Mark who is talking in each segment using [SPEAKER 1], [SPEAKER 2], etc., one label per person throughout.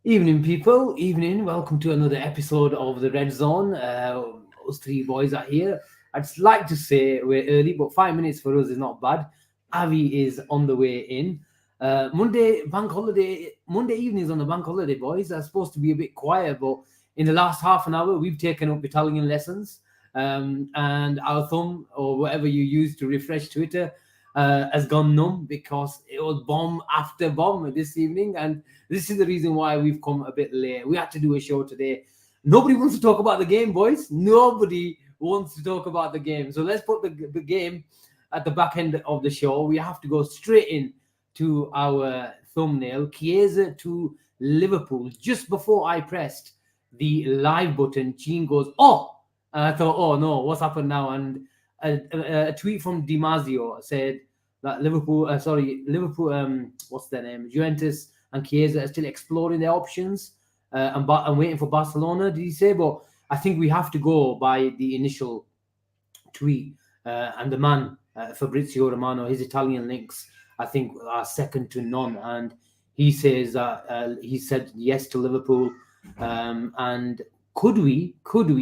[SPEAKER 1] Evening, people. Evening. Welcome to another episode of the Red Zone. Us three boys are here. I'd just like to say we're early, but 5 minutes for us is not bad. Avi is on the way in. Monday evenings on the bank holiday, boys, are supposed to be a bit quiet, but in the last half an hour, we've taken up Italian lessons. And our thumb, or whatever you use to refresh Twitter, has gone numb because it was bomb after bomb this evening. And this is the reason why we've come a bit late. We had to do a show today. Nobody wants to talk about the game, boys. Nobody wants to talk about the game. So let's put the game at the back end of the show. We have to go straight in to our thumbnail. Chiesa to Liverpool. Just before I pressed the live button, Gene goes, oh! And I thought, oh no, what's happened now? And a tweet from Di Marzio said that Liverpool, what's their name? Juventus and Chiesa are still exploring their options and waiting for Barcelona, did he say? But I think we have to go by the initial tweet. And the man, Fabrizio Romano, his Italian links, I think, are second to none. And he says that he said yes to Liverpool. And could we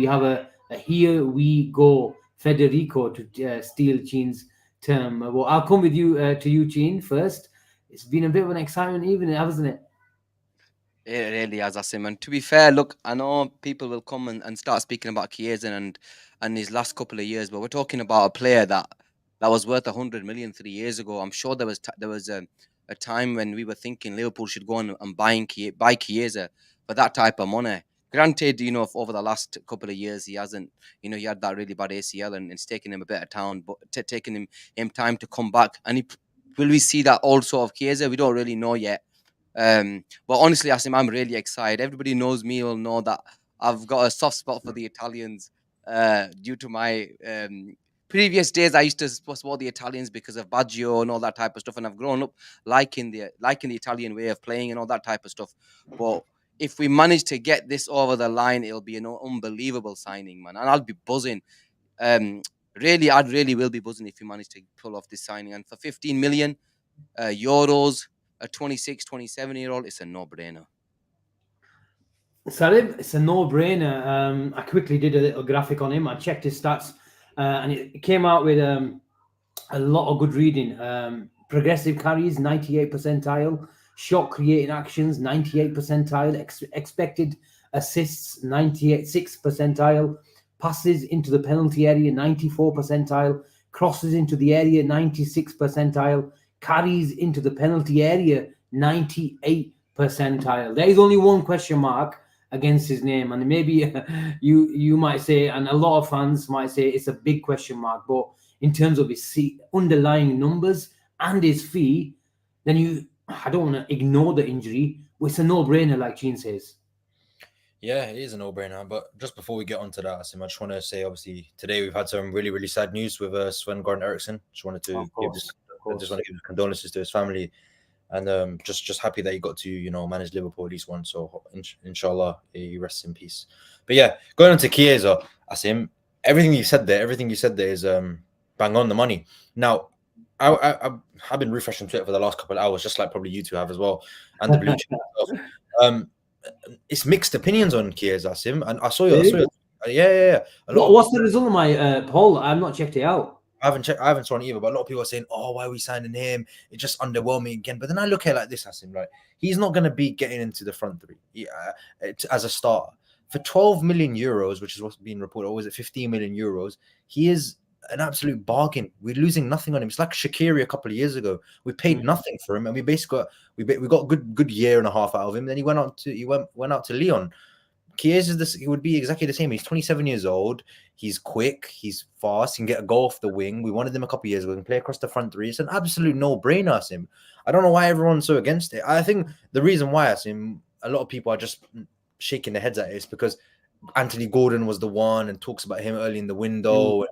[SPEAKER 1] have a here we go, Federico, to steal Gene's term? Well, I'll come with you to you, Gene, first. It's been a bit of an exciting evening, hasn't it?
[SPEAKER 2] It really has, Asim. And to be fair, look, I know people will come and start speaking about Chiesa and his last couple of years, but we're talking about a player that was worth 100 million 3 years ago. I'm sure there was a time when we were thinking Liverpool should go on and buy Chiesa for that type of money. Granted, over the last couple of years, he hasn't, he had that really bad ACL and it's taken him a bit of time, but taking him time to come back. And will we see that also of Chiesa? We don't really know yet. But honestly, Asim, I'm really excited. Everybody knows me will know that I've got a soft spot for the Italians due to my previous days. I used to support the Italians because of Baggio and all that type of stuff, and I've grown up liking the Italian way of playing and all that type of stuff. But if we manage to get this over the line, it'll be an unbelievable signing, man, and I'll be buzzing. Really, I really will be buzzing if we manage to pull off this signing. And for 15 million euros, a 26, 27-year-old, it's a no-brainer.
[SPEAKER 1] Sarib, it's a no-brainer. I quickly did a little graphic on him. I checked his stats, and it came out with a lot of good reading. Progressive carries, 98 percentile. Shot creating actions, 98 percentile. Expected assists, 96 percentile. Passes into the penalty area, 94 percentile. Crosses into the area, 96 percentile. Carries into the penalty area, 98 percentile. There is only one question mark against his name, and maybe you might say, and a lot of fans might say, it's a big question mark. But in terms of his underlying numbers and his fee, then I don't want to ignore the injury. It's a no-brainer, like Gene says.
[SPEAKER 3] Yeah, it is a no-brainer. But just before we get onto that, Asim, I just want to say, obviously, today we've had some really, really sad news with Sven-Goran Eriksson. Just wanted to give his condolences to his family, and just happy that he got to manage Liverpool at least once. So inshallah, he rests in peace. But yeah, going on to Chiesa, Asim, everything you said there is bang on the money. Now, I've been refreshing Twitter for the last couple of hours, just like probably you two have as well, and the blue check. It's mixed opinions on Chiesa, Asim, and I saw your yeah.
[SPEAKER 1] What's the result of my poll? I've not checked it out.
[SPEAKER 3] I haven't saw it either, but a lot of people are saying, "Oh, why are we signing him? It's just underwhelming again." But then I look at it like this, Asim, right? He's not going to be getting into the front three as a starter for 12 million euros, which is what's being reported, or was it 15 million euros? He is an absolute bargain. We're losing nothing on him. It's like Shaqiri a couple of years ago. We paid nothing for him, and we basically got a good year and a half out of him. Then he went out to Lyon. Chiesa, he would be exactly the same. He's 27 years old. He's quick. He's fast. He can get a goal off the wing. We wanted him a couple of years ago. He can play across the front three. It's an absolute no-brainer, Asim. I don't know why everyone's so against it. I think the reason why, Asim, a lot of people are just shaking their heads at it is because Anthony Gordon was the one and talks about him early in the window.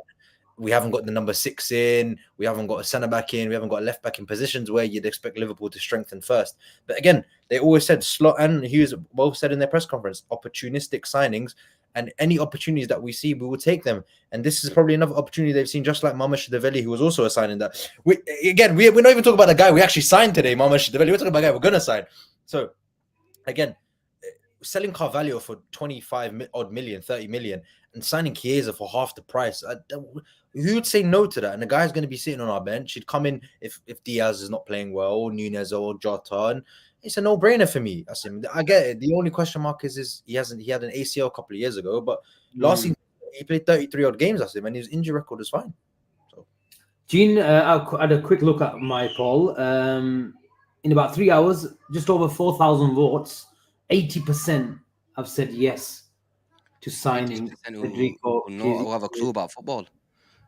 [SPEAKER 3] We haven't got the number 6 in. We haven't got a centre-back in. We haven't got a left-back in positions where you'd expect Liverpool to strengthen first. But again, they always said slot, and Hughes both said in their press conference, opportunistic signings, and any opportunities that we see, we will take them. And this is probably another opportunity they've seen, just like Mama Shadavelli, who was also a signing that. We're not even talking about the guy we actually signed today, Mama Shadavelli. We're talking about a guy we're going to sign. So, again, selling Carvalho for 25 odd million, 30 million, and signing Chiesa for half the price. Who would say no to that? And the guy's going to be sitting on our bench. He'd come in if Diaz is not playing well, or Nunez or Jota, and it's a no-brainer for me. I get it. The only question mark is he had an ACL a couple of years ago, but last season he played 33 odd games, and his injury record is fine. So,
[SPEAKER 1] Gene, I had a quick look at my poll. In about 3 hours, just over 4,000 votes, 80% have said yes to signing
[SPEAKER 2] 80%
[SPEAKER 1] Federico.
[SPEAKER 2] who have a clue about football.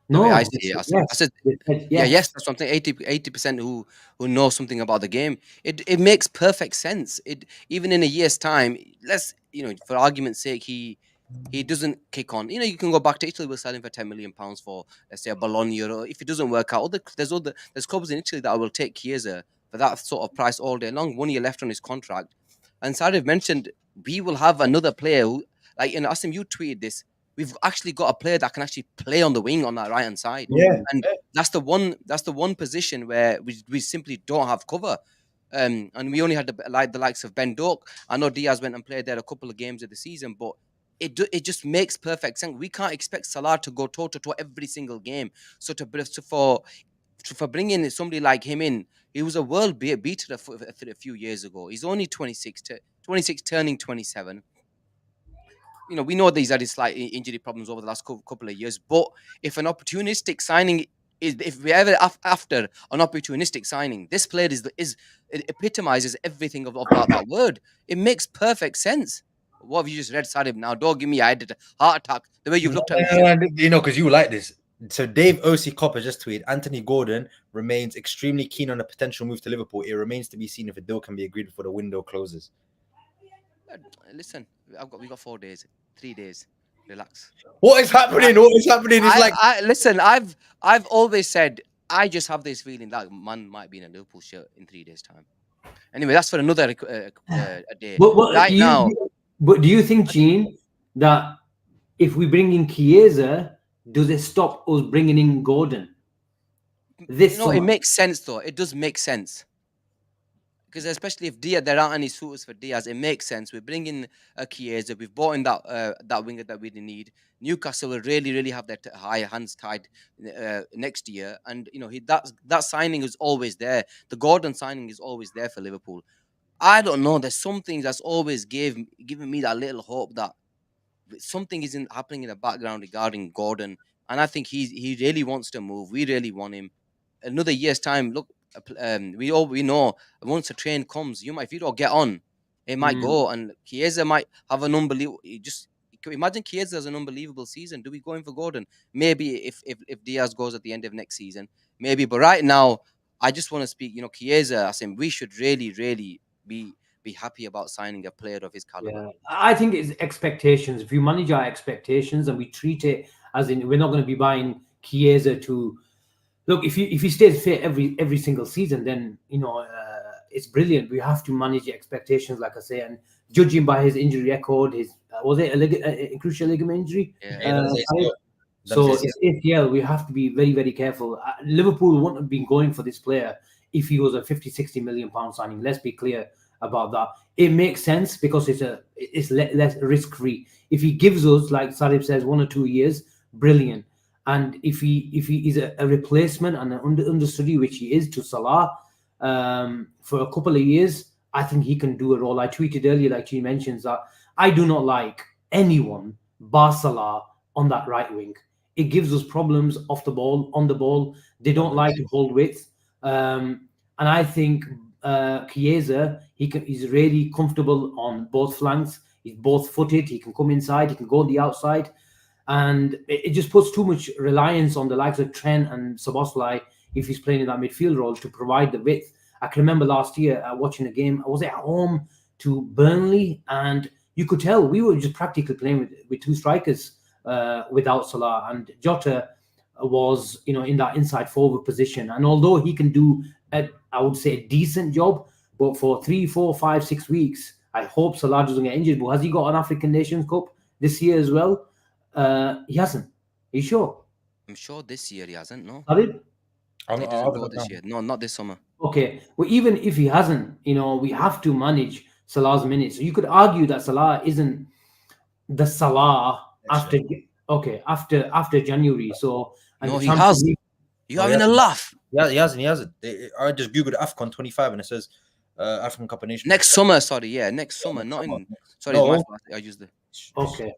[SPEAKER 1] No,
[SPEAKER 2] I
[SPEAKER 1] they
[SPEAKER 2] see it.
[SPEAKER 1] said
[SPEAKER 2] I said,
[SPEAKER 1] They said
[SPEAKER 2] yes, that's something. 80% who know something about the game. It makes perfect sense. It even in a year's time, let's for argument's sake, he doesn't kick on. You can go back to Italy. We're selling for £10 million for, let's say, a Bologna. Or if it doesn't work out, there's clubs in Italy that will take Chiesa for that sort of price all day long. 1 year left on his contract. And Sarib mentioned we will have another player who, like Asim, you tweeted this. We've actually got a player that can actually play on the wing on that right hand side.
[SPEAKER 3] yeah,
[SPEAKER 2] And that's the one position where we simply don't have cover. And we only had the likes of Ben Doak. I know Diaz went and played there a couple of games of the season, but it just makes perfect sense. We can't expect Salah to go toe to toe every single game. So for bringing somebody like him in, he was a world beater a few years ago. He's only 26 turning 27. We know these are his slight injury problems over the last couple of years. But if an opportunistic signing if we ever after an opportunistic signing, this player it epitomizes everything of that word. It makes perfect sense. What have you just read, Sarib? Now, don't give me a heart attack. The way you've looked at me.
[SPEAKER 3] because you like this. So Dave O.C. Copper just tweeted, Anthony Gordon remains extremely keen on a potential move to Liverpool. It remains to be seen if a deal can be agreed before the window closes.
[SPEAKER 2] Listen, we got 4 days, 3 days. Relax.
[SPEAKER 3] What is happening?
[SPEAKER 2] Listen, I've always said I just have this feeling that man might be in a Liverpool shirt in 3 days' time. Anyway, that's for another a day.
[SPEAKER 1] But do you think, Gene, that if we bring in Chiesa, does it stop us bringing in Gordon?
[SPEAKER 2] It makes sense though. It does make sense. Because especially if there aren't any suitors for Diaz, it makes sense. We're bringing a Chiesa. We've bought in that winger that we need. Newcastle will really, really have their high hands tied next year. And, that signing is always there. The Gordon signing is always there for Liverpool. I don't know. There's something that's always giving me that little hope that something isn't happening in the background regarding Gordon. And I think he really wants to move. We really want him. Another year's time, look, we know once a train comes, if you don't get on, it might go. And Chiesa might have an unbelievable. Imagine Chiesa has an unbelievable season. Do we go in for Gordon? Maybe if Diaz goes at the end of next season, maybe. But right now, I just want to speak. Chiesa, I think we should really, really be happy about signing a player of his caliber.
[SPEAKER 1] Yeah. I think it's expectations. If you manage our expectations and we treat it as in, we're not going to be buying Chiesa to. Look, if he stays fit every single season, then it's brilliant. We have to manage the expectations, like I say, and judging by his injury record, was it a crucial ligament injury?
[SPEAKER 2] Yeah.
[SPEAKER 1] So it's ACL. We have to be very, very careful. Liverpool wouldn't have been going for this player if he was a 50-60 million pound signing. Let's be clear about that. It makes sense because it's less risk free. If he gives us, like Sarib says, 1 or 2 years, brilliant. And if he is a replacement and an understudy, which he is to Salah, for a couple of years, I think he can do a role. I tweeted earlier, like he mentions, that I do not like anyone bar Salah on that right wing. It gives us problems off the ball, on the ball. They don't like to hold width. And I think Chiesa, he's really comfortable on both flanks. He's both footed. He can come inside. He can go on the outside. And it just puts too much reliance on the likes of Trent and Szoboszlai if he's playing in that midfield role to provide the width. I can remember last year watching a game. I was at home to Burnley, and you could tell we were just practically playing with two strikers without Salah. And Jota was, in that inside forward position. And although he can do, I would say, a decent job, but for 3, 4, 5, 6 weeks, I hope Salah doesn't get injured. But has he got an African Nations Cup this year as well? He hasn't. Are you sure?
[SPEAKER 2] I'm sure this year he hasn't. No.
[SPEAKER 1] Sarib?
[SPEAKER 2] He doesn't go this year. No, not this summer.
[SPEAKER 1] Okay. Well, even if he hasn't, we have to manage Salah's minutes. So you could argue that Salah isn't the Salah after January. So and
[SPEAKER 2] No,
[SPEAKER 1] the
[SPEAKER 2] he
[SPEAKER 1] Champions
[SPEAKER 2] has.
[SPEAKER 1] League.
[SPEAKER 2] You're having a laugh.
[SPEAKER 3] Yeah, he hasn't. I just googled AFCON 25 and it says African Cup of Nations.
[SPEAKER 2] Next summer, sorry, next summer, not in. Sorry,
[SPEAKER 3] No.
[SPEAKER 2] my fault. I used the.
[SPEAKER 1] Okay.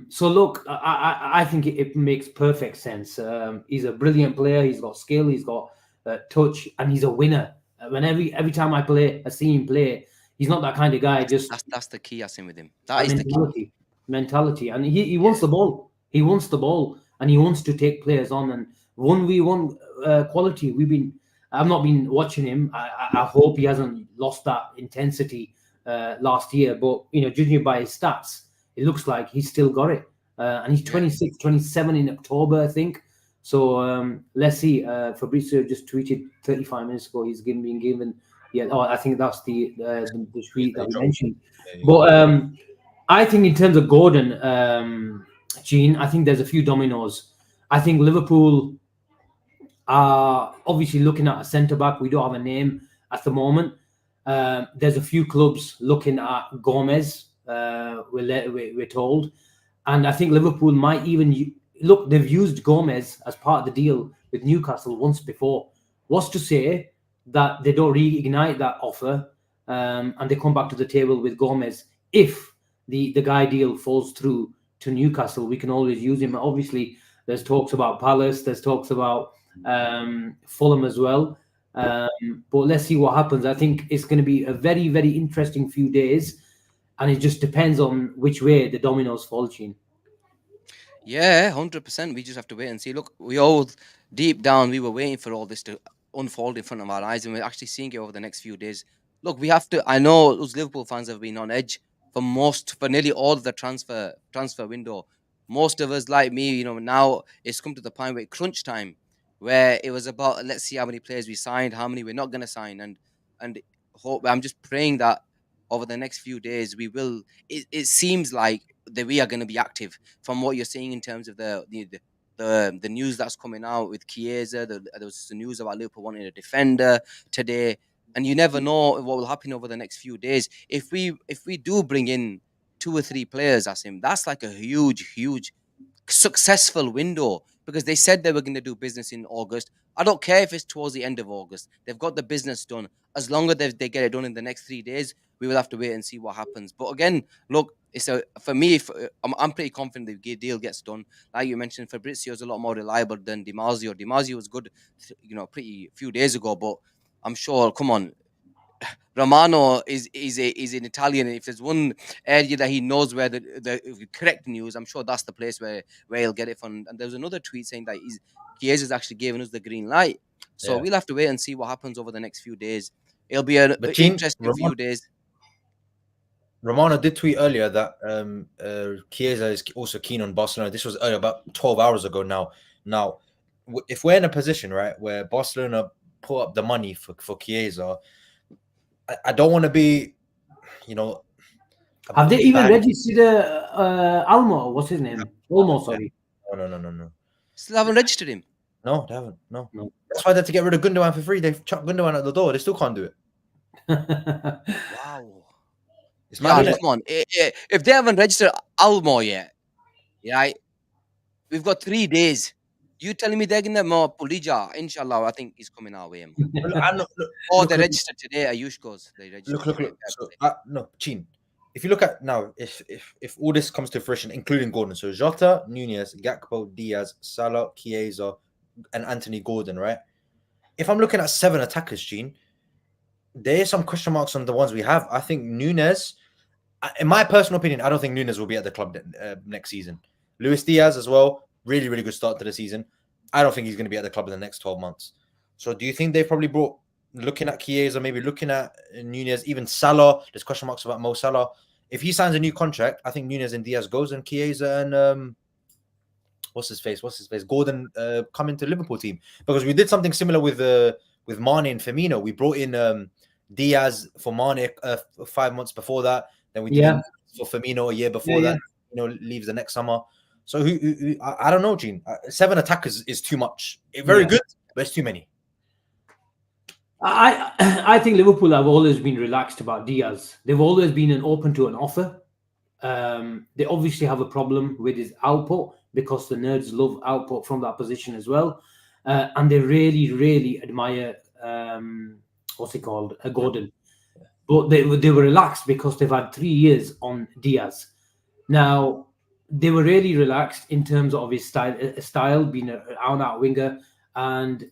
[SPEAKER 1] So look, I think it makes perfect sense. He's a brilliant player. He's got skill. He's got touch, and he's a winner. When every time I see him play, he's not that kind of guy.
[SPEAKER 2] That's the key, Asim, with him. That is
[SPEAKER 1] mentality, and he wants the ball. He wants the ball, and he wants to take players on. And 1v1 quality. I've not been watching him. I hope he hasn't lost that intensity last year. But judging by his stats, it looks like he's still got it. And he's 26, 27 in October, I think. So let's see. Fabrizio just tweeted 35 minutes ago. He's been given. Yeah. Oh, I think that's the tweet that we mentioned. But I think in terms of Gordon, Gene, I think there's a few dominoes. I think Liverpool are obviously looking at a centre back. We don't have a name at the moment. There's a few clubs looking at Gomez. We're told, and I think Liverpool might even look. They've used Gomez as part of the deal with Newcastle once before. What's to say that they don't reignite that offer and they come back to the table with Gomez if the guy deal falls through to Newcastle? We can always use him. Obviously, there's talks about Palace. There's talks about Fulham as well. But let's see what happens. I think it's going to be a very, very interesting few days. And it just depends on which way the dominoes fall, Gene.
[SPEAKER 2] Yeah, 100%. We just have to wait and see. Look, we all, deep down, we were waiting for all this to unfold in front of our eyes. And we're actually seeing it over the next few days. Look, we have to, I know those Liverpool fans have been on edge for nearly all of the transfer window. Most of us, like me, now it's come to the point where it's crunch time, where it was about, let's see how many players we signed, how many we're not going to sign. And hope, I'm just praying that over the next few days, we will. It seems like that we are going to be active from what you're seeing in terms of the news that's coming out with Chiesa. There was the news about Liverpool wanting a defender today, and you never know what will happen over the next few days. If we do bring in 2 or 3 players, Asim, that's like a huge successful window, because they said they were going to do business in August. I don't care if it's towards the end of August. They've got the business done. As long as they get it done in the next 3 days, we will have to wait and see what happens. But again, look, for me, I'm pretty confident the deal gets done. Like you mentioned, Fabrizio is a lot more reliable than Di Marzio. Di Marzio was good, pretty few days ago. But I'm sure, come on, Romano is an Italian. If there's one area that he knows where the correct news, I'm sure that's the place where he'll get it from. And there was another tweet saying that Chiesa's actually given us the green light. So we'll have to wait and see what happens over the next few days. It'll be an interesting few days.
[SPEAKER 3] Romano did tweet earlier that Chiesa is also keen on Barcelona. This was about 12 hours ago now. Now, if we're in a position, right, where Barcelona pull up the money for Chiesa, I don't want to be,
[SPEAKER 1] Have they even registered Almo? What's his name? Olmo, sorry.
[SPEAKER 3] No.
[SPEAKER 2] Still haven't registered him?
[SPEAKER 3] No, they haven't. No. That's why they had to get rid of Gundogan for free. They've chucked Gundogan out the door. They still can't do it.
[SPEAKER 2] Wow.
[SPEAKER 3] It's mad,
[SPEAKER 2] come on. If they haven't registered Almo yet, we've got 3 days. You telling me they're going to more Pulija? Inshallah, I think he's coming our way. They registered today. Ayush goes. They registered.
[SPEAKER 3] Look. So, no, Chin. If you look at now, if all this comes to fruition, including Gordon, so Jota, Nunez, Gakpo, Diaz, Salah, Chiesa, and Anthony Gordon, right? If I'm looking at 7 attackers, Gene, there are some question marks on the ones we have. I think Nunez, in my personal opinion, I don't think Nunez will be at the club next season. Luis Diaz as well, really, really good start to the season. I don't think he's going to be at the club in the next 12 months. So do you think they probably brought, looking at Chiesa, maybe looking at Nunez, even Salah, there's question marks about Mo Salah. If he signs a new contract, I think Nunez and Diaz goes, and Chiesa and what's his face, Gordon come into Liverpool team. Because we did something similar with Mane and Firmino. We brought in Diaz for Mane 5 months before that. Then we did for Firmino a year before that. Leaves the next summer. So I don't know, Gene. 7 attackers is too much. Very good, but it's too many.
[SPEAKER 1] I think Liverpool have always been relaxed about Diaz. They've always been open to an offer. They obviously have a problem with his output because the nerds love output from that position as well, and they really, really admire what's he called, Gordon. But they were relaxed because they've had 3 years on Diaz. Now they were really relaxed in terms of his style being an out winger, and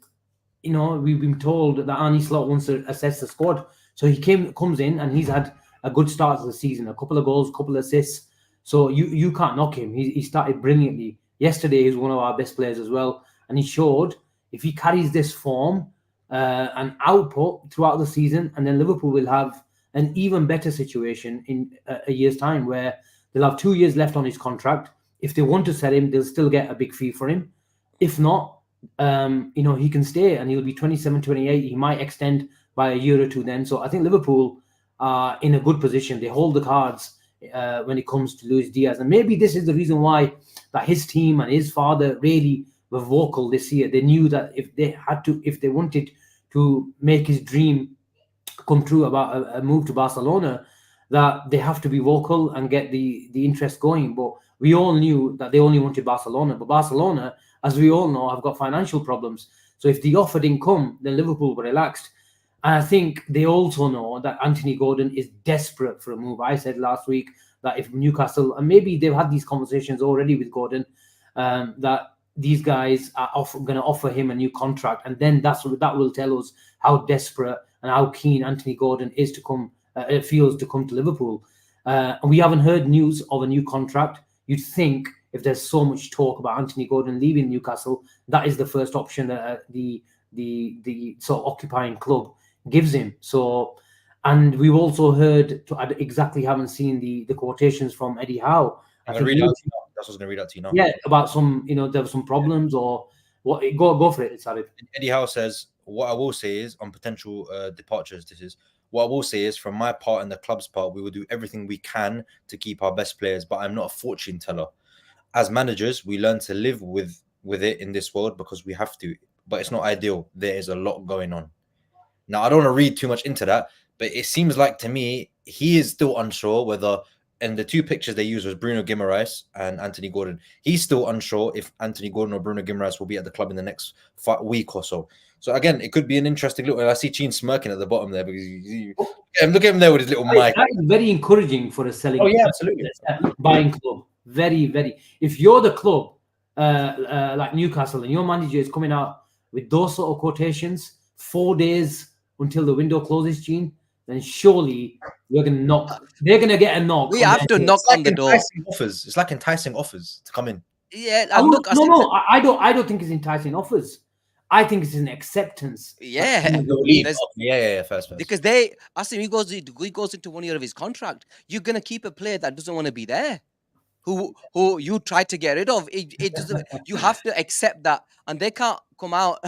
[SPEAKER 1] we've been told that Arne Slot wants to assess the squad. So he comes in and he's had a good start to the season, a couple of goals, a couple of assists. So you can't knock him. He started brilliantly. Yesterday he was one of our best players as well. And he showed if he carries this form and output throughout the season, and then Liverpool will have an even better situation in a year's time where they'll have 2 years left on his contract. If they want to sell him, they'll still get a big fee for him. If not, he can stay and he'll be 27, 28. He might extend by a year or two then. So I think Liverpool are in a good position. They hold the cards when it comes to Luis Diaz. And maybe this is the reason why that his team and his father really were vocal this year. They knew that if they wanted to make his dream come true about a move to Barcelona, that they have to be vocal and get the interest going. But we all knew that they only wanted Barcelona. But Barcelona, as we all know, have got financial problems. So if the offer didn't come, then Liverpool were relaxed. And I think they also know that Anthony Gordon is desperate for a move. I said last week that if Newcastle, and maybe they've had these conversations already with Gordon, that these guys are going to offer him a new contract. And then that will tell us how desperate and how keen Anthony Gordon is to come, feels to come to Liverpool. And we haven't heard news of a new contract. You'd think if there's so much talk about Anthony Gordon leaving Newcastle, that is the first option that the sort of occupying club gives him. So, and we've also heard, exactly haven't seen the quotations from Eddie Howe.
[SPEAKER 3] That's what I was going to read out to you now.
[SPEAKER 1] Yeah, about some, there were some problems or what. Go for it, Sarib.
[SPEAKER 3] Eddie Howe says, what I will say is on potential departures, what I will say is from my part and the club's part, we will do everything we can to keep our best players, but I'm not a fortune teller. As managers, we learn to live with it in this world because we have to, but it's not ideal. There is a lot going on. Now, I don't want to read too much into that, but it seems like to me, he is still unsure whether, and the two pictures they used was Bruno Guimaraes and Anthony Gordon. He's still unsure if Anthony Gordon or Bruno Guimaraes will be at the club in the next week or so. So again, it could be an interesting look. And I see Cheen smirking at the bottom there because look at him there with his little mic.
[SPEAKER 1] That is very encouraging for a selling.
[SPEAKER 3] Oh yeah, absolutely.
[SPEAKER 1] Buying club. Very, very. If you're the club like Newcastle and your manager is coming out with those sort of quotations 4 days until the window closes, Gene, then surely we're gonna knock. They're gonna get a knock.
[SPEAKER 2] We have to knock on the door.
[SPEAKER 3] It's like enticing offers to come in.
[SPEAKER 2] Yeah,
[SPEAKER 1] I don't think it's enticing offers. I think it's an acceptance.
[SPEAKER 2] Yeah,
[SPEAKER 3] first.
[SPEAKER 2] Because Asim, he goes into 1 year of his contract. You're gonna keep a player that doesn't want to be there, who you try to get rid of. It doesn't. You have to accept that, and they can't come out.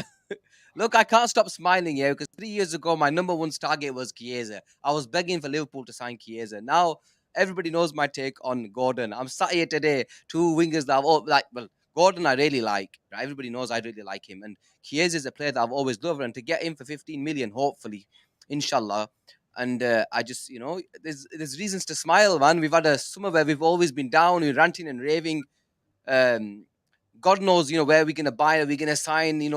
[SPEAKER 2] Look, I can't stop smiling here because 3 years ago, my number one target was Chiesa. I was begging for Liverpool to sign Chiesa. Now, everybody knows my take on Gordon. I'm sat here today, two wingers that I've all like. Well, Gordon I really like. Right? Everybody knows I really like him. And Chiesa is a player that I've always loved. And to get him for 15 million, hopefully, inshallah. And I just, there's reasons to smile, man. We've had a summer where we've always been down, we're ranting and raving. God knows, where we're going to buy, are we going to sign, me and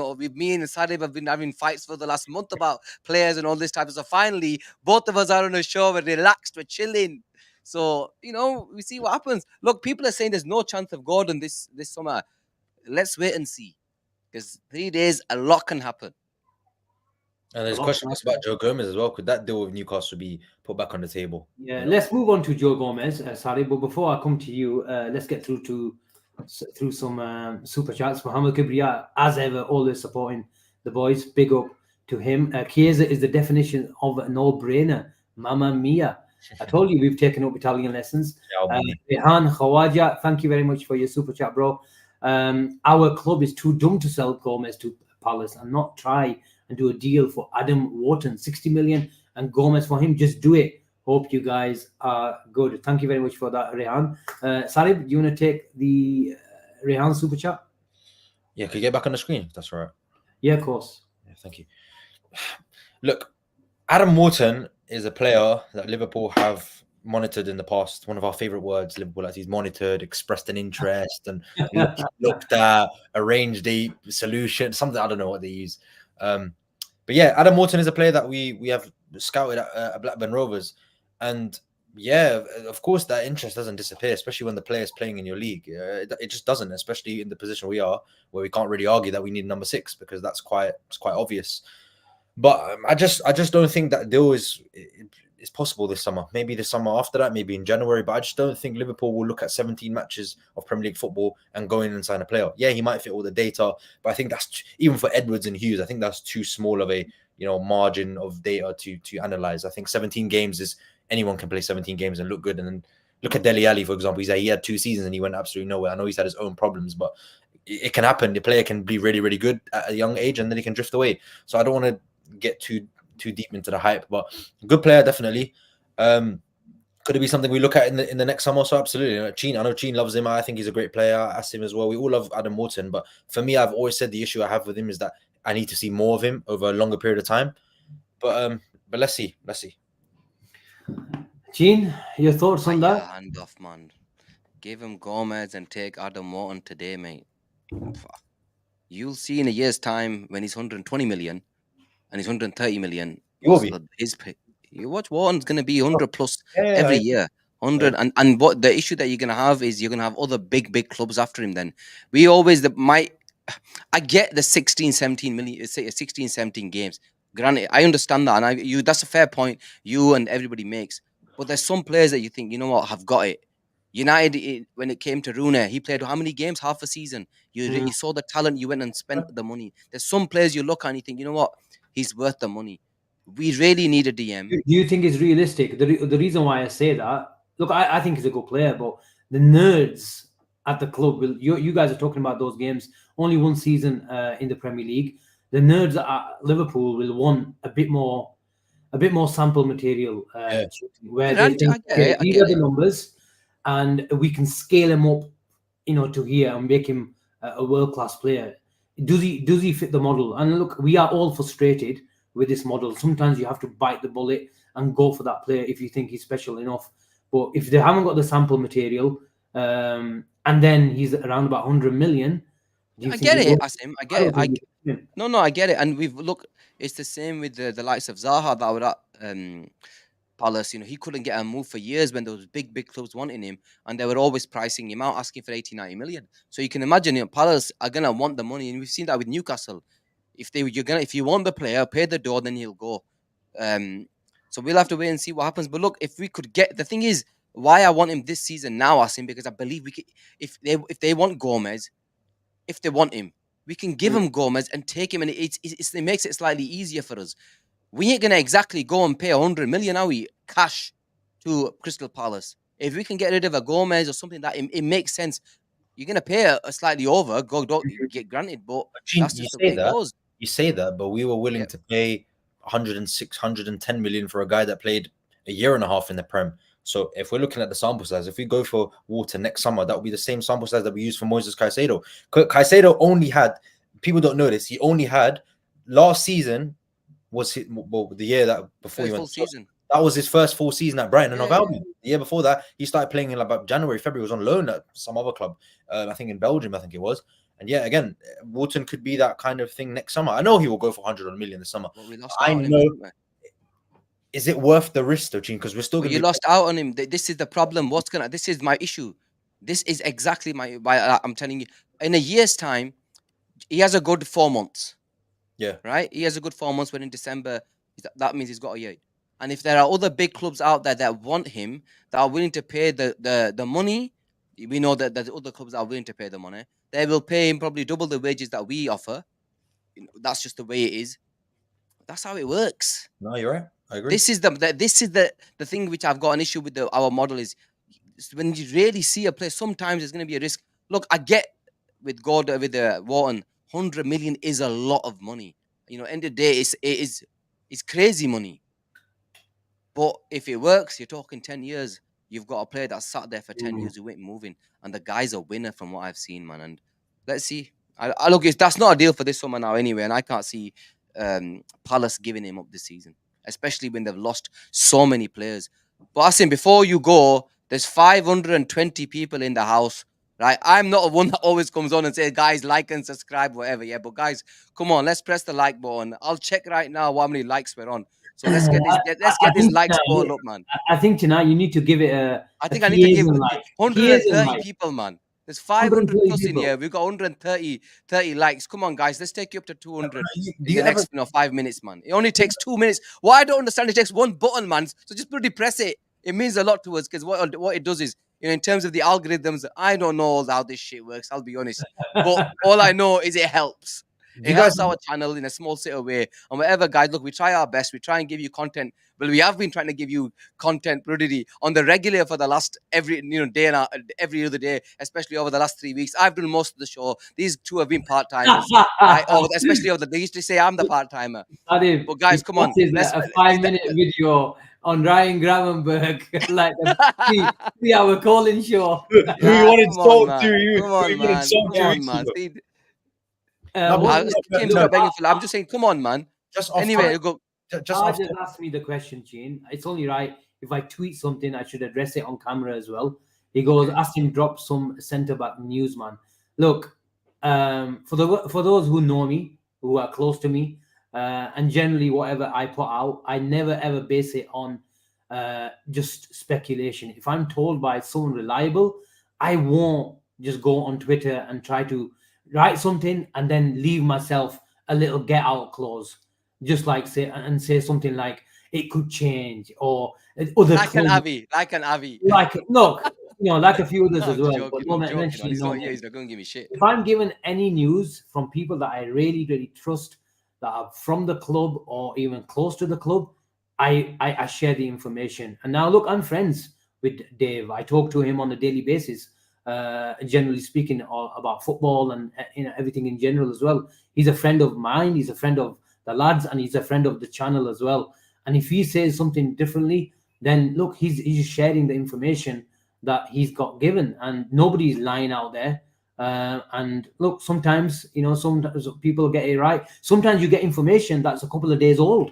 [SPEAKER 2] Sarib have been having fights for the last month about players and all this type of stuff. Finally, both of us are on a show, we're relaxed, we're chilling. So, we see what happens. Look, people are saying there's no chance of Gordon this summer. Let's wait and see. Because 3 days, a lot can happen.
[SPEAKER 3] And there's questions about Joe Gomez as well. Could that deal with Newcastle be put back on the table?
[SPEAKER 1] Yeah, let's move on to Joe Gomez, Sarib. But before I come to you, let's get through some super chats. Mohamed Kibriya, as ever, always supporting the boys. Big up to him. Chiesa is the definition of a no-brainer. Mamma mia. I told you we've taken up Italian lessons. Rehan Khawaja, thank you very much for your super chat, bro. Our club is too dumb to sell Gomez to Palace and not try and do a deal for Adam Wharton, 60 million, and Gomez for him. Just do it. Hope you guys are good. Thank you very much for that, Rehan. Sarib, do you want to take the Rehan super chat?
[SPEAKER 3] Yeah, could you get back on the screen if that's all right?
[SPEAKER 1] Yeah, of course.
[SPEAKER 3] Yeah, thank you. Look, Adam Morton is a player that Liverpool have monitored in the past. One of our favorite words, Liverpool, as he's monitored, expressed an interest, and looked at, arranged a solution, something, I don't know what they use. But yeah, Adam Morton is a player that we have scouted at Blackburn Rovers, and yeah, of course that interest doesn't disappear, especially when the player's playing in your league. It just doesn't, especially in the position we are, where we can't really argue that we need number 6 because it's quite obvious. But I just don't think that deal is possible this summer. Maybe the summer after that, maybe in January. But I just don't think Liverpool will look at 17 matches of Premier League football and go in and sign a player. Yeah, he might fit all the data, but I think that's even for Edwards and Hughes. I think that's too small of a margin of data to analyze. I think 17 games is anyone can play 17 games and look good. And then look at Dele Alli, for example. He had 2 seasons and he went absolutely nowhere. I know he's had his own problems, but it can happen. The player can be really, really good at a young age and then he can drift away. So I don't want to get too deep into the hype, but good player definitely. Could it be something we look at in the next summer? So absolutely. I know Cheen loves him. I think he's a great player. Asim as well. We all love Adam Morton, but for me, I've always said the issue I have with him is that I need to see more of him over a longer period of time. But let's see.
[SPEAKER 1] Cheen, your thoughts on that?
[SPEAKER 2] Hand off, man. Give him Gomez and take Adam Morton today, mate. You'll see in a year's time when he's 120 million and he's 130 million. You watch Wharton's going to be 100 plus every year. 100 and what the issue that you're going to have is you're going to have other big clubs after him. Then we always I get the 16 17 games. Granted, I understand that, and that's a fair point you and everybody makes. But there's some players that you think, you know what, have got it. United, when it came to Rooney, he played how many games? Half a season. You saw the talent, you went and spent the money. There's some players you look at and you think, you know what, he's worth the money. We really need a DM.
[SPEAKER 1] Do you think it's realistic? The reason why I say that, look, I think he's a good player, but the nerds at the club you guys are talking about those games, only one season in the Premier League. The nerds at Liverpool will want a bit more sample material where they think, these are the numbers and we can scale him up, to here and make him a world-class player. Does he fit the model? And look, we are all frustrated with this model. Sometimes you have to bite the bullet and go for that player if you think he's special enough. But if they haven't got the sample material, and then he's around about 100 million.
[SPEAKER 2] I get it, Asim. I get it. No, I get it. And it's the same with the likes of Zaha that were at Palace. He couldn't get a move for years when those big clubs wanting him, and they were always pricing him out, asking for 80-90 million. So you can imagine, Palace are gonna want the money, and we've seen that with Newcastle. If you want the player, pay the door, then he'll go. So we'll have to wait and see what happens. But look, if we could get, the thing is, why I want him this season now, Asim, because I believe we could, if they want Gomez, if they want him, we can give him Gomez and take him, and it makes it slightly easier for us. We ain't gonna exactly go and pay 100 million, are we, cash to Crystal Palace? If we can get rid of a Gomez or something that it makes sense, you're gonna pay a slightly over. Don't get granted, but that's just the way it goes.
[SPEAKER 3] You say that, but we were willing to pay 106, 110 million for a guy that played a year and a half in the Prem. So if we're looking at the sample size, if we go for Water next summer, that will be the same sample size that we use for Moises Caicedo. Caicedo only had, people don't know this, he only had, last season was the year that before he went.
[SPEAKER 2] Full season.
[SPEAKER 3] That was his first full season at Brighton and Hove Albion. The year before that, he started playing in about January, February, was on loan at some other club, I think in Belgium, I think it was. And yeah, again, Wharton could be that kind of thing next summer. I know he will go for 100 million this summer. I know. Is it worth the risk, though, Gene? Because we're still going to.
[SPEAKER 2] You lost out on him. This is the problem. This is my issue. This is exactly why I'm telling you. In a year's time, he has a good 4 months.
[SPEAKER 3] Yeah.
[SPEAKER 2] Right? He has a good 4 months, when in December, that means he's got a year. And if there are other big clubs out there that want him, that are willing to pay the money, we know that there's other clubs that are willing to pay the money. They will pay him probably double the wages that we offer. That's just the way it is. That's how it works.
[SPEAKER 3] No, you're right. I agree.
[SPEAKER 2] This is the thing which I've got an issue with our model is when you really see a player, sometimes there's going to be a risk. Look, I get with Gordon, with Wharton, 100 million is a lot of money. End of the day, it's crazy money. But if it works, you're talking 10 years. You've got a player that's sat there for 10 years who ain't moving. And the guy's a winner from what I've seen, man. And let's see. Look, that's not a deal for this summer now anyway. And I can't see Palace giving him up this season, especially when they've lost so many players. But Asim, before you go, there's 520 people in the house, right? I'm not one that always comes on and says, guys, like and subscribe, whatever. Yeah, but guys, come on, let's press the like button. I'll check right now how many likes we're on. So let's get this like score up, man.
[SPEAKER 1] I think tonight you need to give it
[SPEAKER 2] I think I need to give
[SPEAKER 1] like
[SPEAKER 2] 130 people, man. There's 500 plus in
[SPEAKER 1] people.
[SPEAKER 2] here. We've got 130 likes. Come on, guys. Let's take you up to 200
[SPEAKER 3] Do
[SPEAKER 2] in
[SPEAKER 3] you
[SPEAKER 2] the next 5 minutes, man. It only takes 2 minutes. What I don't understand, it takes one button, man. So just bloody press it. It means a lot to us because what it does is, in terms of the algorithms, I don't know how this shit works. I'll be honest. But all I know is it helps. It helps our channel in a small sort of way. And whatever, guys, look, we try our best. We try and give you content. Well, we have been trying to give you content, Brudity, on the regular for the last every day and every other day, especially over the last 3 weeks. I've done most of the show. These two have been part-timers, right? Especially they used to say I'm the part-timer.
[SPEAKER 1] Sarib,
[SPEAKER 2] but guys, come on.
[SPEAKER 1] Let's a 5-minute video on Ryan Gravenberch, like a 3-hour calling show.
[SPEAKER 3] Who you want to talk to?
[SPEAKER 2] Come on, man. Come on, man. I'm just saying, come on, man. Anyway, go.
[SPEAKER 1] Just ask me the question, Gene. It's only right if I tweet something, I should address it on camera as well. He goes, Asim drop some centre-back news, man. Look, for those who know me, who are close to me, and generally whatever I put out, I never ever base it on just speculation. If I'm told by someone reliable, I won't just go on Twitter and try to write something and then leave myself a little get-out clause. Just like say something like it could change or other
[SPEAKER 2] like an Avi.
[SPEAKER 1] like look, like a few others as well.
[SPEAKER 2] He's not going to give me shit.
[SPEAKER 1] If I'm given any news from people that I really, really trust that are from the club or even close to the club, I share the information. And now look, I'm friends with Dave. I talk to him on a daily basis, generally speaking, about football and everything in general as well. He's a friend of mine. He's a friend of the lads, and he's a friend of the channel as well. And if he says something differently, then look, he's sharing the information that he's got given, and nobody's lying out there. And look, sometimes sometimes people get it right. Sometimes you get information that's a couple of days old,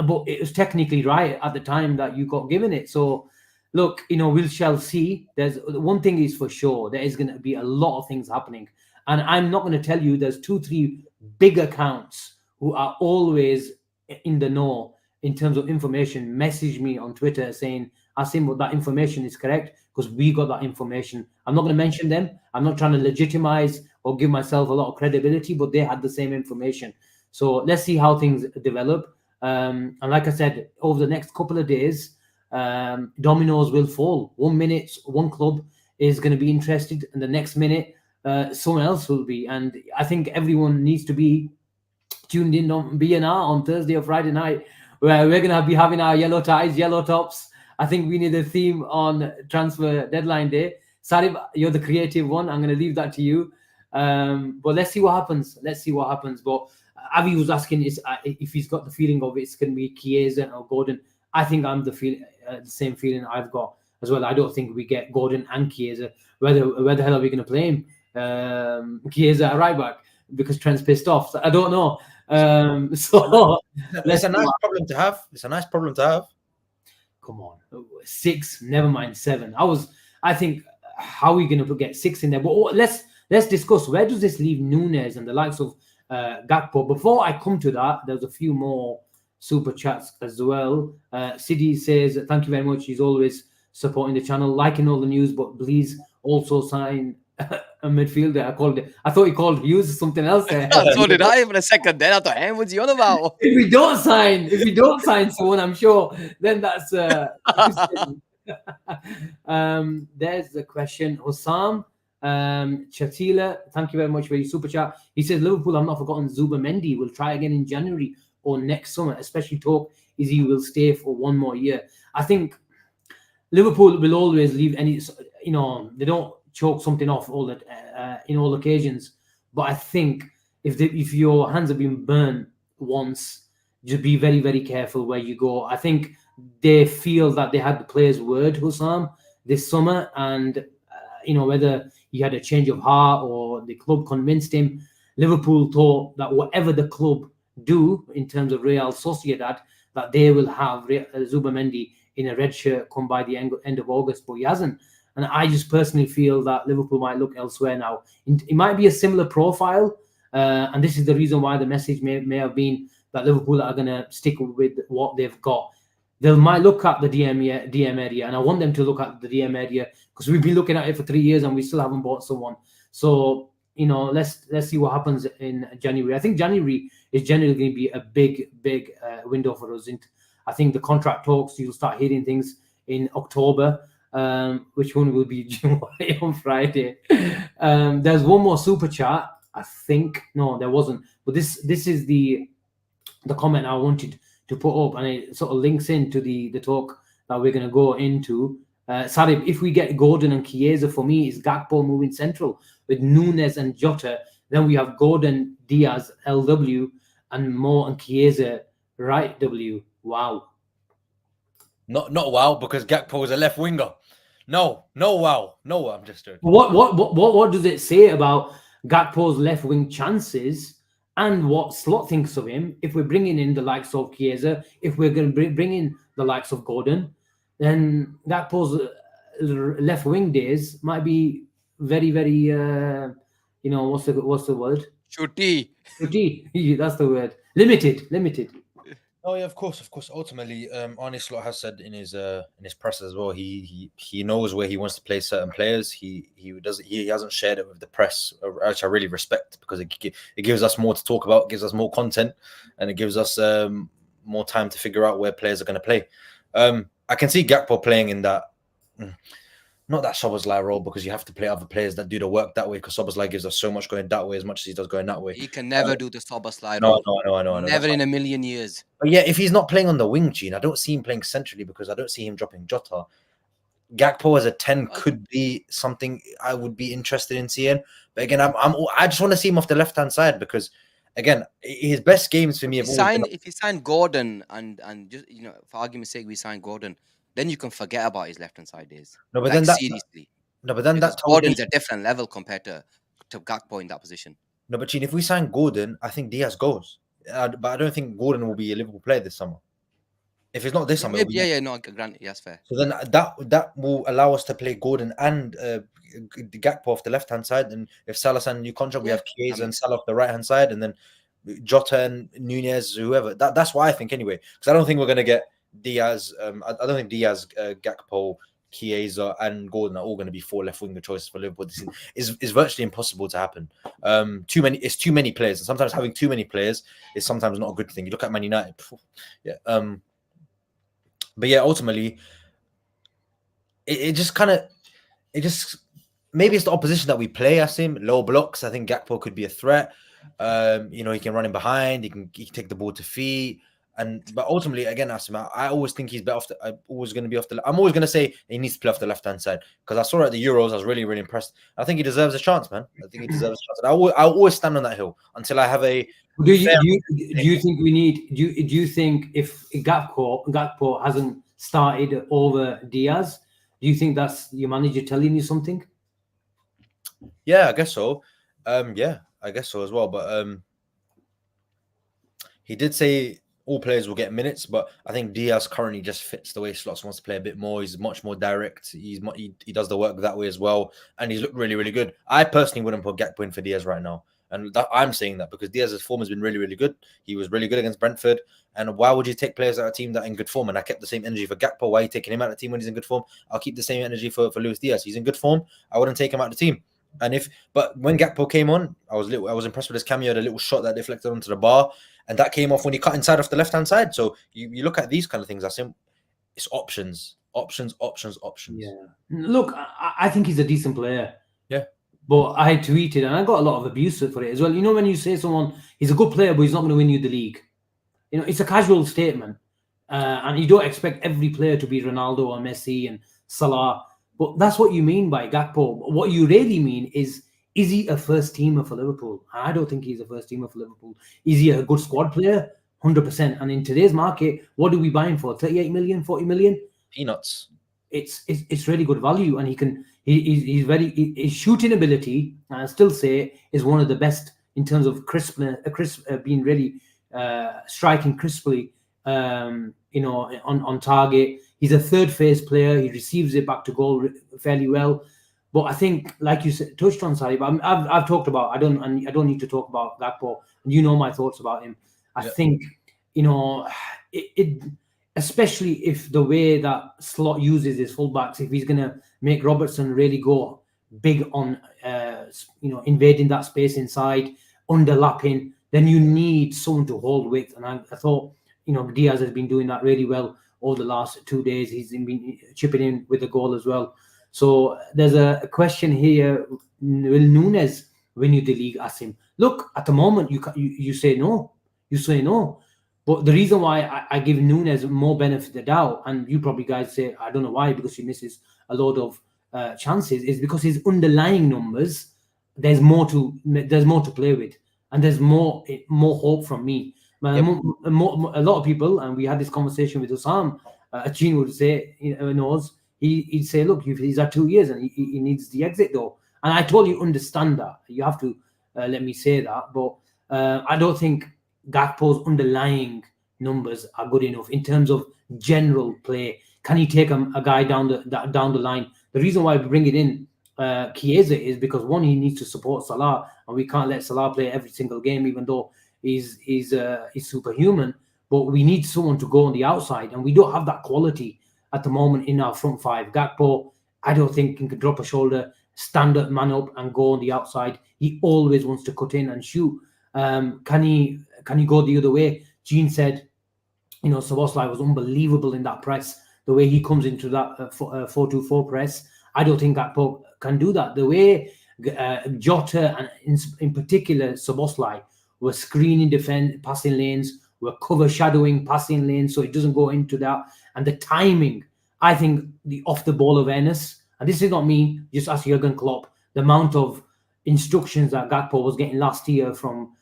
[SPEAKER 1] but it was technically right at the time that you got given it. So look, we shall see. There's one thing is for sure, there is going to be a lot of things happening, and I'm not going to tell you there's 2-3 big accounts who are always in the know in terms of information. Message me on Twitter saying, Asim, that information is correct because we got that information. I'm not going to mention them. I'm not trying to legitimize or give myself a lot of credibility, but they had the same information. So let's see how things develop. And like I said, over the next couple of days, dominoes will fall. 1 minute, one club is going to be interested, and the next minute, someone else will be. And I think everyone needs to be tuned in on BNR on Thursday or Friday night, where we're going to be having our yellow ties, yellow tops. I think we need a theme on transfer deadline day. Sarib, you're the creative one. I'm going to leave that to you. But let's see what happens. But Avi was asking if he's got the feeling of it's going to be Chiesa or Gordon. I think I'm the same feeling I've got as well. I don't think we get Gordon and Chiesa. Where the hell are we going to play him? Chiesa at right back because Trent's pissed off. So I don't know. So
[SPEAKER 3] it's a nice problem to have.
[SPEAKER 1] Come on, 6, never mind 7. I think, how are we going to get 6 in there? But let's discuss, where does this leave Nunez and the likes of Gakpo? Before I come to that, there's a few more super chats as well. Sidi says, thank you very much. He's always supporting the channel, liking all the news, but please also sign a midfielder. I thought he called Hughes something else there.
[SPEAKER 2] So did I for a second then. I thought, hey, what's he on about?
[SPEAKER 1] If we don't sign someone, I'm sure then that's there's the question. Osam Chatila, thank you very much for your super chat. He says, Liverpool, I've not forgotten Zubimendi will try again in January or next summer, especially talk is he will stay for 1 more year. I think Liverpool will always leave they don't choke something off in all occasions. But I think if your hands have been burnt once, just be very, very careful where you go. I think they feel that they had the player's word, Hussam, this summer, and whether he had a change of heart or the club convinced him. Liverpool thought that whatever the club do in terms of Real Sociedad, that they will have Zubimendi in a red shirt come by the end of August, but he hasn't. And I just personally feel that Liverpool might look elsewhere now. It might be a similar profile, and this is the reason why the message may have been that Liverpool are going to stick with what they've got. They might look at the DM area, and I want them to look at the DM area because we've been looking at it for 3 years and we still haven't bought someone. So, let's see what happens in January. I think January is generally going to be a big window for us. I think the contract talks, you'll start hearing things in October. Which one will be due on Friday? There's one more super chat. I think no, there wasn't. But this is the comment I wanted to put up, and it sort of links into the talk that we're going to go into. Sarib, if we get Gordon and Chiesa, for me, is Gakpo moving central with Nunez and Jota. Then we have Gordon, Diaz, LW, and Mo and Chiesa, right W. Wow.
[SPEAKER 3] Not wow, because Gakpo is a left winger. No, wow. No, I'm just joking.
[SPEAKER 1] What does it say about Gakpo's left wing chances and what Slot thinks of him? If we're bringing in the likes of Chiesa, if we're going to bring in the likes of Gordon, then Gakpo's left wing days might be very, very, what's the word?
[SPEAKER 2] Shooty.
[SPEAKER 1] That's the word. Limited.
[SPEAKER 3] Oh yeah, of course. Ultimately, Arne Slot has said in his press as well. He knows where he wants to play certain players. He hasn't shared it with the press, which I really respect, because it gives us more to talk about, gives us more content, and it gives us more time to figure out where players are going to play. I can see Gakpo playing in that. Not that Szoboszlai role, because you have to play other players that do the work that way, because Szoboszlai gives us so much going that way as much as he does going that way.
[SPEAKER 2] He can never do the Szoboszlai
[SPEAKER 3] No,
[SPEAKER 2] role.
[SPEAKER 3] no.
[SPEAKER 2] Never in a million years.
[SPEAKER 3] But yeah, if he's not playing on the wing, Gene, I don't see him playing centrally, because I don't see him dropping Jota. Gakpo as a 10 could be something I would be interested in seeing. But again, I just want to see him off the left-hand side, because again, his best games for me have always been...
[SPEAKER 2] If you sign Gordon and just, for argument's sake, we sign Gordon, then you can forget about his left-hand side days.
[SPEAKER 3] No, but then that...
[SPEAKER 2] seriously.
[SPEAKER 3] No, but then
[SPEAKER 2] because
[SPEAKER 3] that
[SPEAKER 2] Gordon's a different level compared to Gakpo in that position.
[SPEAKER 3] No, but Gene, if we sign Gordon, I think Diaz goes. But I don't think Gordon will be a Liverpool player this summer. If it's not this summer,
[SPEAKER 2] granted, yes, fair.
[SPEAKER 3] So then that will allow us to play Gordon and Gakpo off the left hand side. And if Salah signed a new contract, we have Chiesa and Salah off the right hand side, and then Jota and Nunez, whoever. That's what I think anyway. Because I don't think we're going to get Diaz. I don't think Diaz, Gakpo, Chiesa and Gordon are all going to be 4 left winger choices for Liverpool. This is virtually impossible to happen. It's too many players, and sometimes having too many players is sometimes not a good thing. You look at Man United, yeah. But yeah, ultimately, it just maybe it's the opposition that we play. Asim, low blocks. I think Gakpo could be a threat. He can run in behind. He can take the ball to feet. But ultimately, again, Asim, I always think he's better off. I'm always going to say he needs to play off the left-hand side, because I saw it at the Euros. I was really, really impressed. I think he deserves a chance, man. I think he deserves a chance. And I always stand on that hill until I have a.
[SPEAKER 1] Do you think we need? Do you think if Gakpo hasn't started over Diaz, do you think that's your manager telling you something?
[SPEAKER 3] Yeah, I guess so. Yeah, I guess so as well. But he did say all players will get minutes, but I think Diaz currently just fits the way Slots wants to play a bit more. He's much more direct. He does the work that way as well, and he's looked really, really good. I personally wouldn't put Gakpo in for Diaz right now, and I'm saying that because Diaz's form has been really, really good. He was really good against Brentford, and why would you take players out of a team that are in good form? And I kept the same energy for Gakpo. Why are you taking him out of the team when he's in good form? I'll keep the same energy for Luis Diaz. He's in good form. I wouldn't take him out of the team. But when Gakpo came on, I was impressed with his cameo, the little shot that deflected onto the bar, and that came off when he cut inside off the left-hand side. So you look at these kind of things, I think it's options. Yeah.
[SPEAKER 1] Look, I think he's a decent player.
[SPEAKER 3] Yeah.
[SPEAKER 1] But I tweeted, and I got a lot of abuse for it as well. When you say someone, he's a good player, but he's not going to win you the league. It's a casual statement. And you don't expect every player to be Ronaldo or Messi and Salah. But that's what you mean by Gakpo. What you really mean is he a first teamer for Liverpool? I don't think he's a first teamer for Liverpool. Is he a good squad player? 100%. And in today's market, what do we buy him for? 38 million, 40 million?
[SPEAKER 3] Peanuts.
[SPEAKER 1] It's really good value, and his shooting ability, and I still say, is one of the best in terms of being really striking crisply, on target. He's a third phase player. He receives it back to goal fairly well. But I think, like you said, touched on Sarib, I've talked about. I don't need to talk about Gakpo. You know my thoughts about him. I think it especially if the way that Slot uses his fullbacks, if he's gonna make Robertson really go big on invading that space inside, underlapping, then you need someone to hold with. And I thought Diaz has been doing that really well over the last 2 days. He's been chipping in with the goal as well. So there's a question here: will Nunez win you the league, Asim? Look, at the moment you say no. You say no. But the reason why I give Nunez more benefit of the doubt, and you probably guys say, I don't know why, because he misses a load of chances, is because his underlying numbers, there's more to play with, and there's more hope from me. A lot of people, and we had this conversation with Osam, Achin would say, knows, he'd say, look, he's had 2 years and he needs the exit though. And I totally understand that. You have to let me say that. But I don't think Gakpo's underlying numbers are good enough in terms of general play. Can he take a guy down the line? The reason why we bring it in Chiesa is because, one, he needs to support Salah, and we can't let Salah play every single game, even though he's superhuman. But we need someone to go on the outside, and we don't have that quality at the moment in our front five. Gakpo, I don't think can drop a shoulder, stand up, man up, and go on the outside. He always wants to cut in and shoot. Can he go the other way? Gene said, Szoboszlai was unbelievable in that press. The way he comes into that 4-2-4 press, I don't think Gakpo can do that. The way Jota and in particular Szoboszlai were screening passing lanes, were cover shadowing passing lanes, so it doesn't go into that. And the timing, I think the off the ball awareness, and this is not me, just ask Jurgen Klopp, the amount of instructions that Gakpo was getting last year from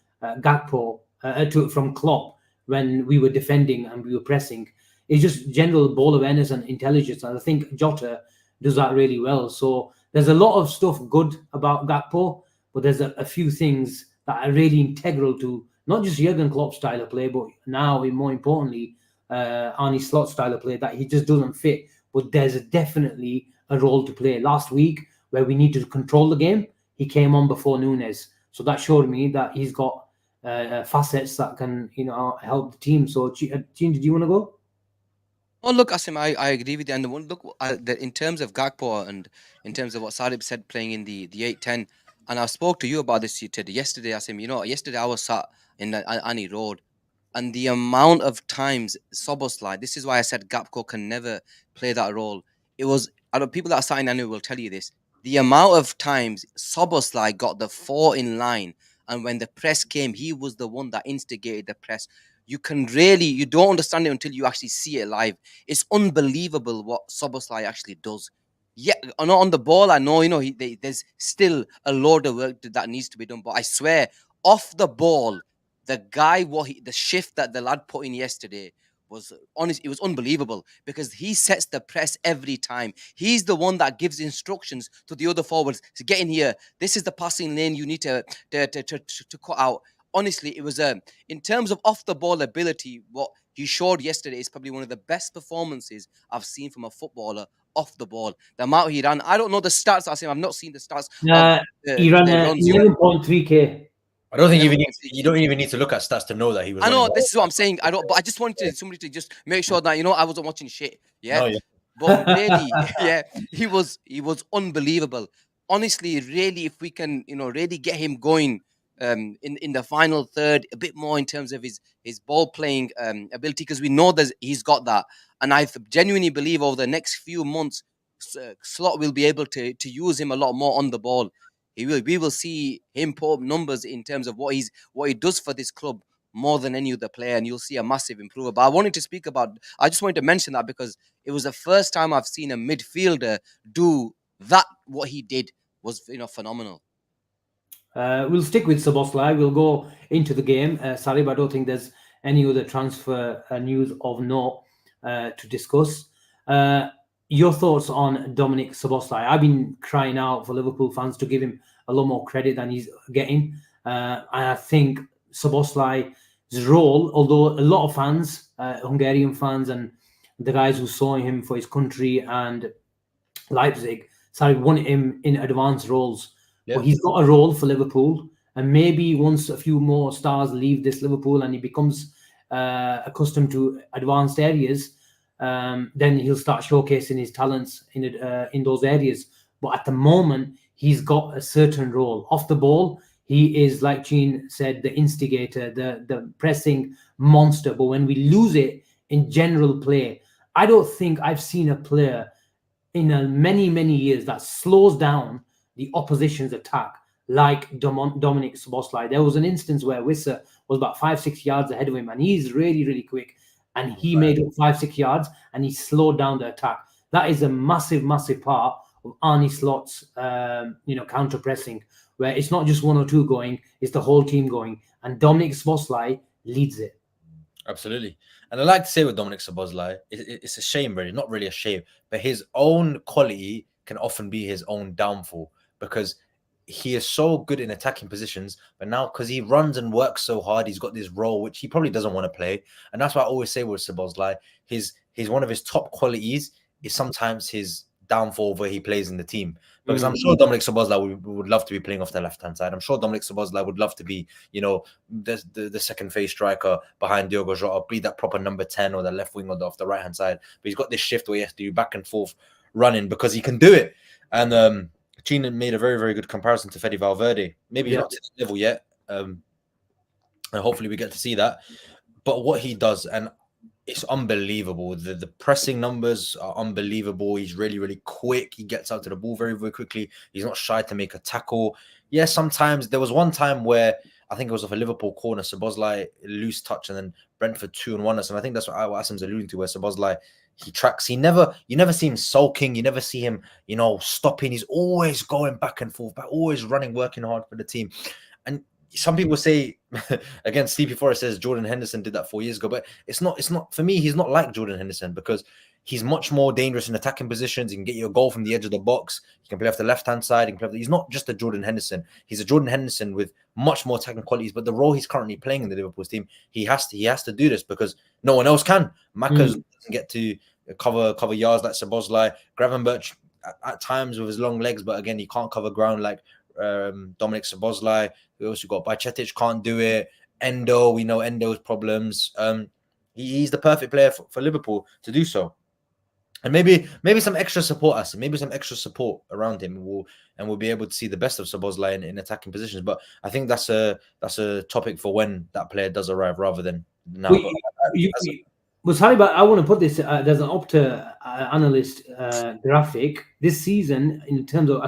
[SPEAKER 1] from Klopp when we were defending and we were pressing. It's just general ball awareness and intelligence, and I think Jota does that really well. So there's a lot of stuff good about Gakpo, but there's a few things that are really integral to not just Jurgen Klopp's style of play, but now, more importantly, Arne Slot's style of play, that he just doesn't fit. But there's definitely a role to play. Last week, where we needed to control the game, he came on before Nunez. So that showed me that he's got facets that can, help the team. So, Gene, did you want to go?
[SPEAKER 2] Oh, look, Asim, I agree with you. And look, in terms of Gakpo and in terms of what Sarib said, playing in the 8-10, and I spoke to you about this yesterday, Asim. Yesterday I was sat in Annie Road, and the amount of times Szoboszlai, this is why I said Gakpo can never play that role. It was, people that are sat in Annie will tell you this. The amount of times Szoboszlai got the 4 in line, and when the press came, he was the one that instigated the press. You don't understand it until you actually see it live. It's unbelievable what Szoboszlai actually does. Yeah, on the ball, I know, there's still a load of work that needs to be done. But I swear, off the ball, the guy, the shift that the lad put in yesterday was honest. It was unbelievable because he sets the press every time. He's the one that gives instructions to the other forwards to get in here. This is the passing lane you need to cut out. Honestly, it was in terms of off the ball ability, what he showed yesterday is probably one of the best performances I've seen from a footballer off the ball. The amount he ran, I don't know the stats. I've not seen the stats.
[SPEAKER 1] He ran 11.3k.
[SPEAKER 3] I don't think you don't even need to look at stats to know that he was.
[SPEAKER 2] I know this is what I'm saying. But I just wanted somebody to just make sure that I wasn't watching shit. Yeah.
[SPEAKER 3] No, yeah.
[SPEAKER 2] But really, yeah, he was unbelievable. Honestly, really, if we can, really get him going in the final third a bit more in terms of his ball playing ability, because we know that he's got that, and I genuinely believe over the next few months, Slot will be able to use him a lot more on the ball. We will see him put up numbers in terms of what he does for this club more than any other player, and you'll see a massive improvement. But I just wanted to mention that because it was the first time I've seen a midfielder do that. What he did was phenomenal.
[SPEAKER 1] We'll stick with Szoboszlai. We'll go into the game. Sarib, I don't think there's any other transfer news of note to discuss. Your thoughts on Dominik Szoboszlai? I've been crying out for Liverpool fans to give him a lot more credit than he's getting. I think Szoboszlai role, although a lot of fans, Hungarian fans and the guys who saw him for his country and Leipzig, Sarib wanted him in advanced roles.
[SPEAKER 3] Yeah.
[SPEAKER 1] But he's got a role for Liverpool, and maybe once a few more stars leave this Liverpool and he becomes accustomed to advanced areas, then he'll start showcasing his talents in those areas. But at the moment, he's got a certain role. Off the ball, he is, like Gene said, the instigator, the pressing monster. But when we lose it in general play, I don't think I've seen a player in many years that slows down the opposition's attack like Dominik Szoboszlai. There was an instance where Wissa was about 5-6 yards ahead of him, and he's really quick, and he made up 5-6 yards and he slowed down the attack. That is a massive part of Arne Slot's counter pressing, where it's not just one or two going, it's the whole team going, and Dominik Szoboszlai leads it.
[SPEAKER 3] Absolutely. And I like to say with Dominik Szoboszlai, it's a shame, really, not really a shame, but his own quality can often be his own downfall, because he is so good in attacking positions, but now because he runs and works so hard, he's got this role which he probably doesn't want to play. And that's why I always say with Szoboszlai, his one of his top qualities is sometimes his downfall where he plays in the team. Because I'm sure Dominik Szoboszlai would love to be playing off the left-hand side. I'm sure Dominik Szoboszlai would love to be, the second phase striker behind Diogo Jota, be that proper number 10 or the left wing or off the right-hand side. But he's got this shift where he has to do back and forth running because he can do it. And Gina made a very good comparison to Fede Valverde. Maybe not to that level yet. And hopefully we get to see that. But what he does, and it's unbelievable. The pressing numbers are unbelievable. He's really quick. He gets out to the ball very quickly. He's not shy to make a tackle. Yeah, sometimes there was one time where I think it was off a Liverpool corner, Szoboszlai loose touch, and then Brentford 2-1 us. And I think that's what Asim's alluding to, where Szoboszlai, he tracks. You never see him sulking. You never see him, stopping. He's always going back and forth, but always running, working hard for the team. And some people say, again, Sleepy Forest says Jordan Henderson did that 4 years ago, but it's not for me. He's not like Jordan Henderson, because he's much more dangerous in attacking positions. He can get you a goal from the edge of the box. He can play off the left-hand side. He's not just a Jordan Henderson. He's a Jordan Henderson with much more attacking qualities. But the role he's currently playing in the Liverpool team, he has to do this because no one else can. Macas doesn't get to cover yards like Szoboszlai. Gravenberch at times with his long legs, but again, he can't cover ground like Dominik Szoboszlai. We also got Bajcetic, can't do it. Endo, we know Endo's problems. He's the perfect player for Liverpool to do so. And maybe some extra support, Asim, maybe some extra support around him, we'll be able to see the best of Szoboszlai in attacking positions. But I think that's a topic for when that player does arrive, rather than now.
[SPEAKER 1] Sorry, but I want to put this. There's an Opta analyst graphic this season in terms of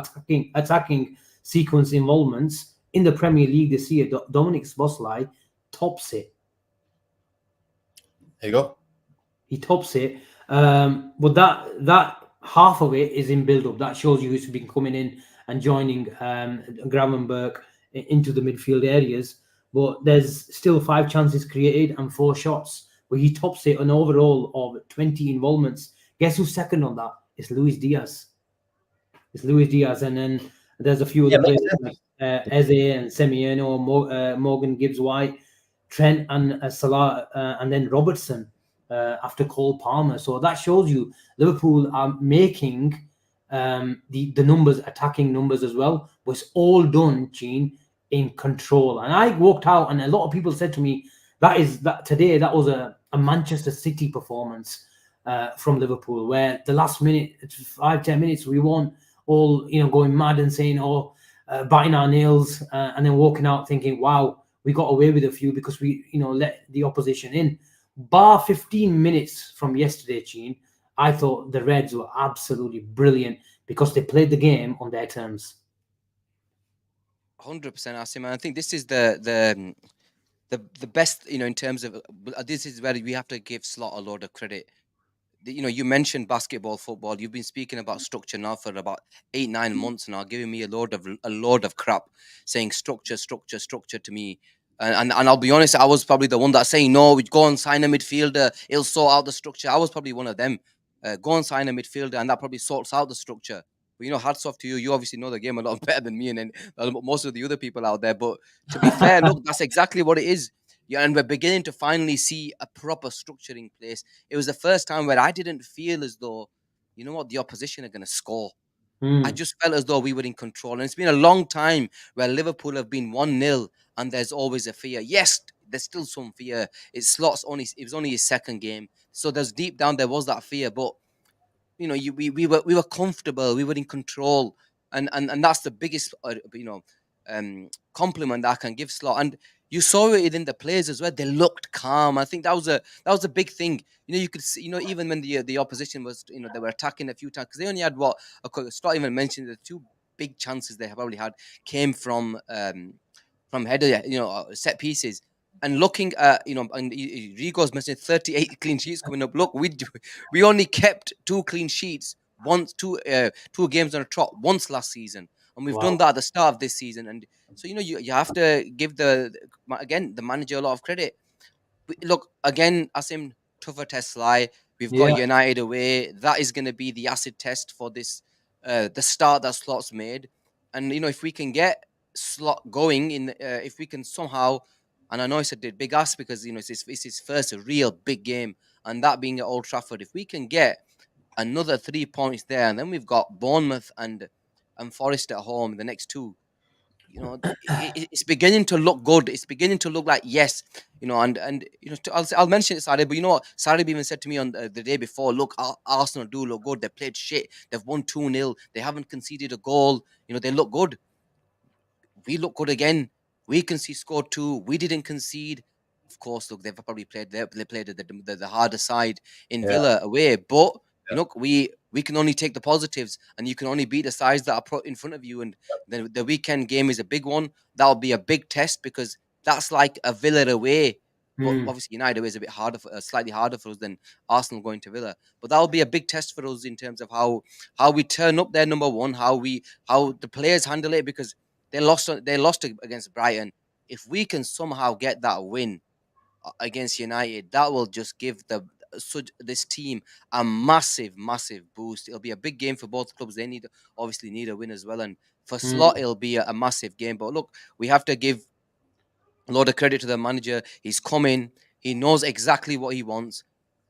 [SPEAKER 1] attacking sequence involvements in the Premier League this year. Dominik Szoboszlai tops it.
[SPEAKER 3] There you go.
[SPEAKER 1] He tops it. But that half of it is in build-up. That shows you who's been coming in and joining Gravenberch into the midfield areas. But there's still 5 chances created and 4 shots, where he tops it an overall of 20 involvements. Guess who's second on that? It's Luis Diaz. And then there's a few other players like Eze and Semieno, Morgan Gibbs-White, Trent and Salah, and then Robertson after Cole Palmer. So that shows you Liverpool are making the numbers, attacking numbers as well, but it's all done, Gene, in control. And I walked out, and a lot of people said to me, that was a Manchester City performance from Liverpool, where the last 5-10 minutes we won all going mad and saying biting our nails, and then walking out thinking, wow, we got away with a few because we let the opposition in. Bar 15 minutes from yesterday, Gene, I thought the Reds were absolutely brilliant because they played the game on their terms.
[SPEAKER 2] 100%, Asim. And I think this is the best, in terms of this is where we have to give Slot a lot of credit. You mentioned basketball, football. You've been speaking about structure now for about 8-9 months now, giving me a load of crap, saying structure to me. And I'll be honest, I was probably the one that's saying, no, we go and sign a midfielder, it'll sort out the structure. I was probably one of them. Go and sign a midfielder, and that probably sorts out the structure. But hats off to you. You obviously know the game a lot better than me and most of the other people out there. But to be fair, look, that's exactly what it is. Yeah, and we're beginning to finally see a proper structure in place. It was the first time where I didn't feel as though, you know what, the opposition are going to score. I just felt as though we were in control. And it's been a long time where Liverpool have been 1-0 and there's always a fear. Yes, there's still some fear. It was only his second game. So there's deep down there was that fear. But you know, we were comfortable, we were in control. And that's the biggest compliment that I can give Slot. And you saw it in the players as well. They looked calm. I think that was a big thing. You know, you could see, you know, even when the opposition was, you know, they were attacking a few times because they only had Slot even mentioned the two big chances they have probably had came from header, you know, set pieces. And looking at, you know, and Rigo's mentioned 38 clean sheets coming up. Look, we only kept 2 clean sheets two games on a trot once last season, and we've done that at the start of this season. And so, you know, you have to give the manager a lot of credit. Look, again, Asim, tougher test lie. We've got United away. That is going to be the acid test for this, the start that Slot's made. And, you know, if we can get Slot going in, if we can somehow, and I know it's a big ask because, you know, it's his first real big game, and that being at Old Trafford, if we can get another 3 points there, and then we've got Bournemouth and Forest at home, the next two, you know, it's beginning to look good. It's beginning to look like, yes, you know, and you know, I'll mention it, Sarib, but you know what, Sarib even said to me on the day before, look, Arsenal do look good. They played shit. They've won 2-0. They haven't conceded a goal. You know, they look good. We look good again. We scored 2. We didn't concede. Of course, look, they've probably played the harder side in Villa away, but look, we can only take the positives, and you can only beat the sides that are put in front of you. And the weekend game is a big one. That'll be a big test because that's like a Villa away. But obviously, United away is a bit harder, slightly harder for us than Arsenal going to Villa. But that'll be a big test for us in terms of how we turn up there. Number one, how the players handle it, because they lost against Brighton. If we can somehow get that win against United, that will just give this team a massive boost. It'll be a big game for both clubs. They obviously need a win as well, and for Slot it'll be a massive game. But look, we have to give a lot of credit to the manager. He's come in, he knows exactly what he wants.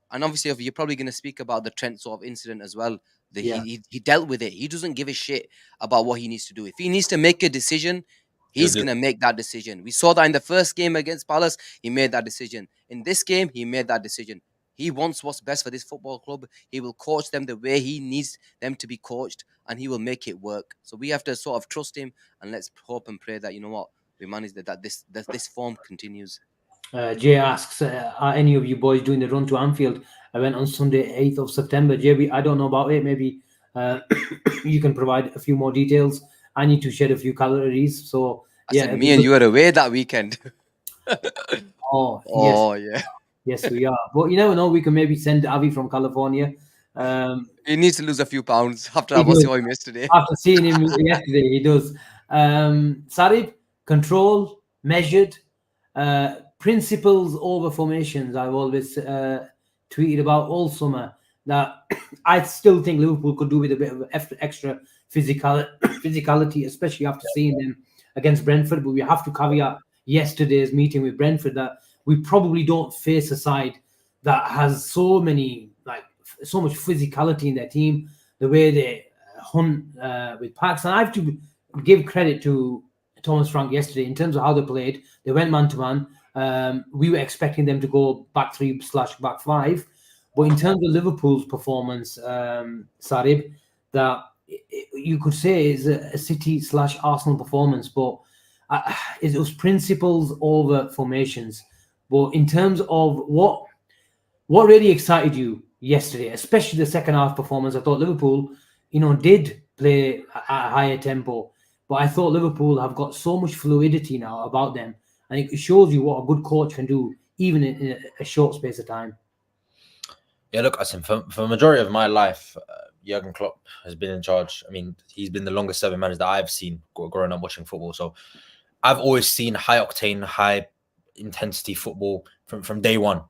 [SPEAKER 2] And obviously, you're probably going to speak about the Trent sort of incident as well. He dealt with it. He doesn't give a shit about what he needs to do. If he needs to make a decision, he's going to make that decision. We saw that in the first game against Palace. He made that decision. In this game, he made that decision. He wants what's best for this football club. He will coach them the way he needs them to be coached, and he will make it work. So we have to sort of trust him, and let's hope and pray that, you know what, we manage that this form continues.
[SPEAKER 1] Jay asks, are any of you boys doing the run to Anfield? I went on Sunday, 8th of September. Jay, I don't know about it. Maybe you can provide a few more details. I need to shed a few calories. So,
[SPEAKER 2] me and you are away that weekend.
[SPEAKER 1] Yes. Yes, we are. But you never know. We can maybe send Avi from California.
[SPEAKER 2] He needs to lose a few pounds after I saw him yesterday.
[SPEAKER 1] After seeing him yesterday, he does. Sarib, control, measured, principles over formations. I've always tweeted about all summer that I still think Liverpool could do with a bit of extra physicality, especially after seeing them against Brentford. But we have to caveat yesterday's meeting with Brentford that we probably don't face a side that has so much physicality in their team, the way they hunt with packs. And I have to give credit to Thomas Frank yesterday in terms of how they played. They went man to man. We were expecting them to go back 3/back 5. But in terms of Liverpool's performance, Sarib, that you could say is a City/Arsenal performance, but it was principles over formations. But in terms of what really excited you yesterday, especially the second half performance, I thought Liverpool, did play at a higher tempo. But I thought Liverpool have got so much fluidity now about them. And it shows you what a good coach can do, even in a short space of time.
[SPEAKER 3] Yeah, look, Asim, for the majority of my life, Jurgen Klopp has been in charge. I mean, he's been the longest serving manager that I've seen growing up watching football. So I've always seen high octane, high intensity football from day one.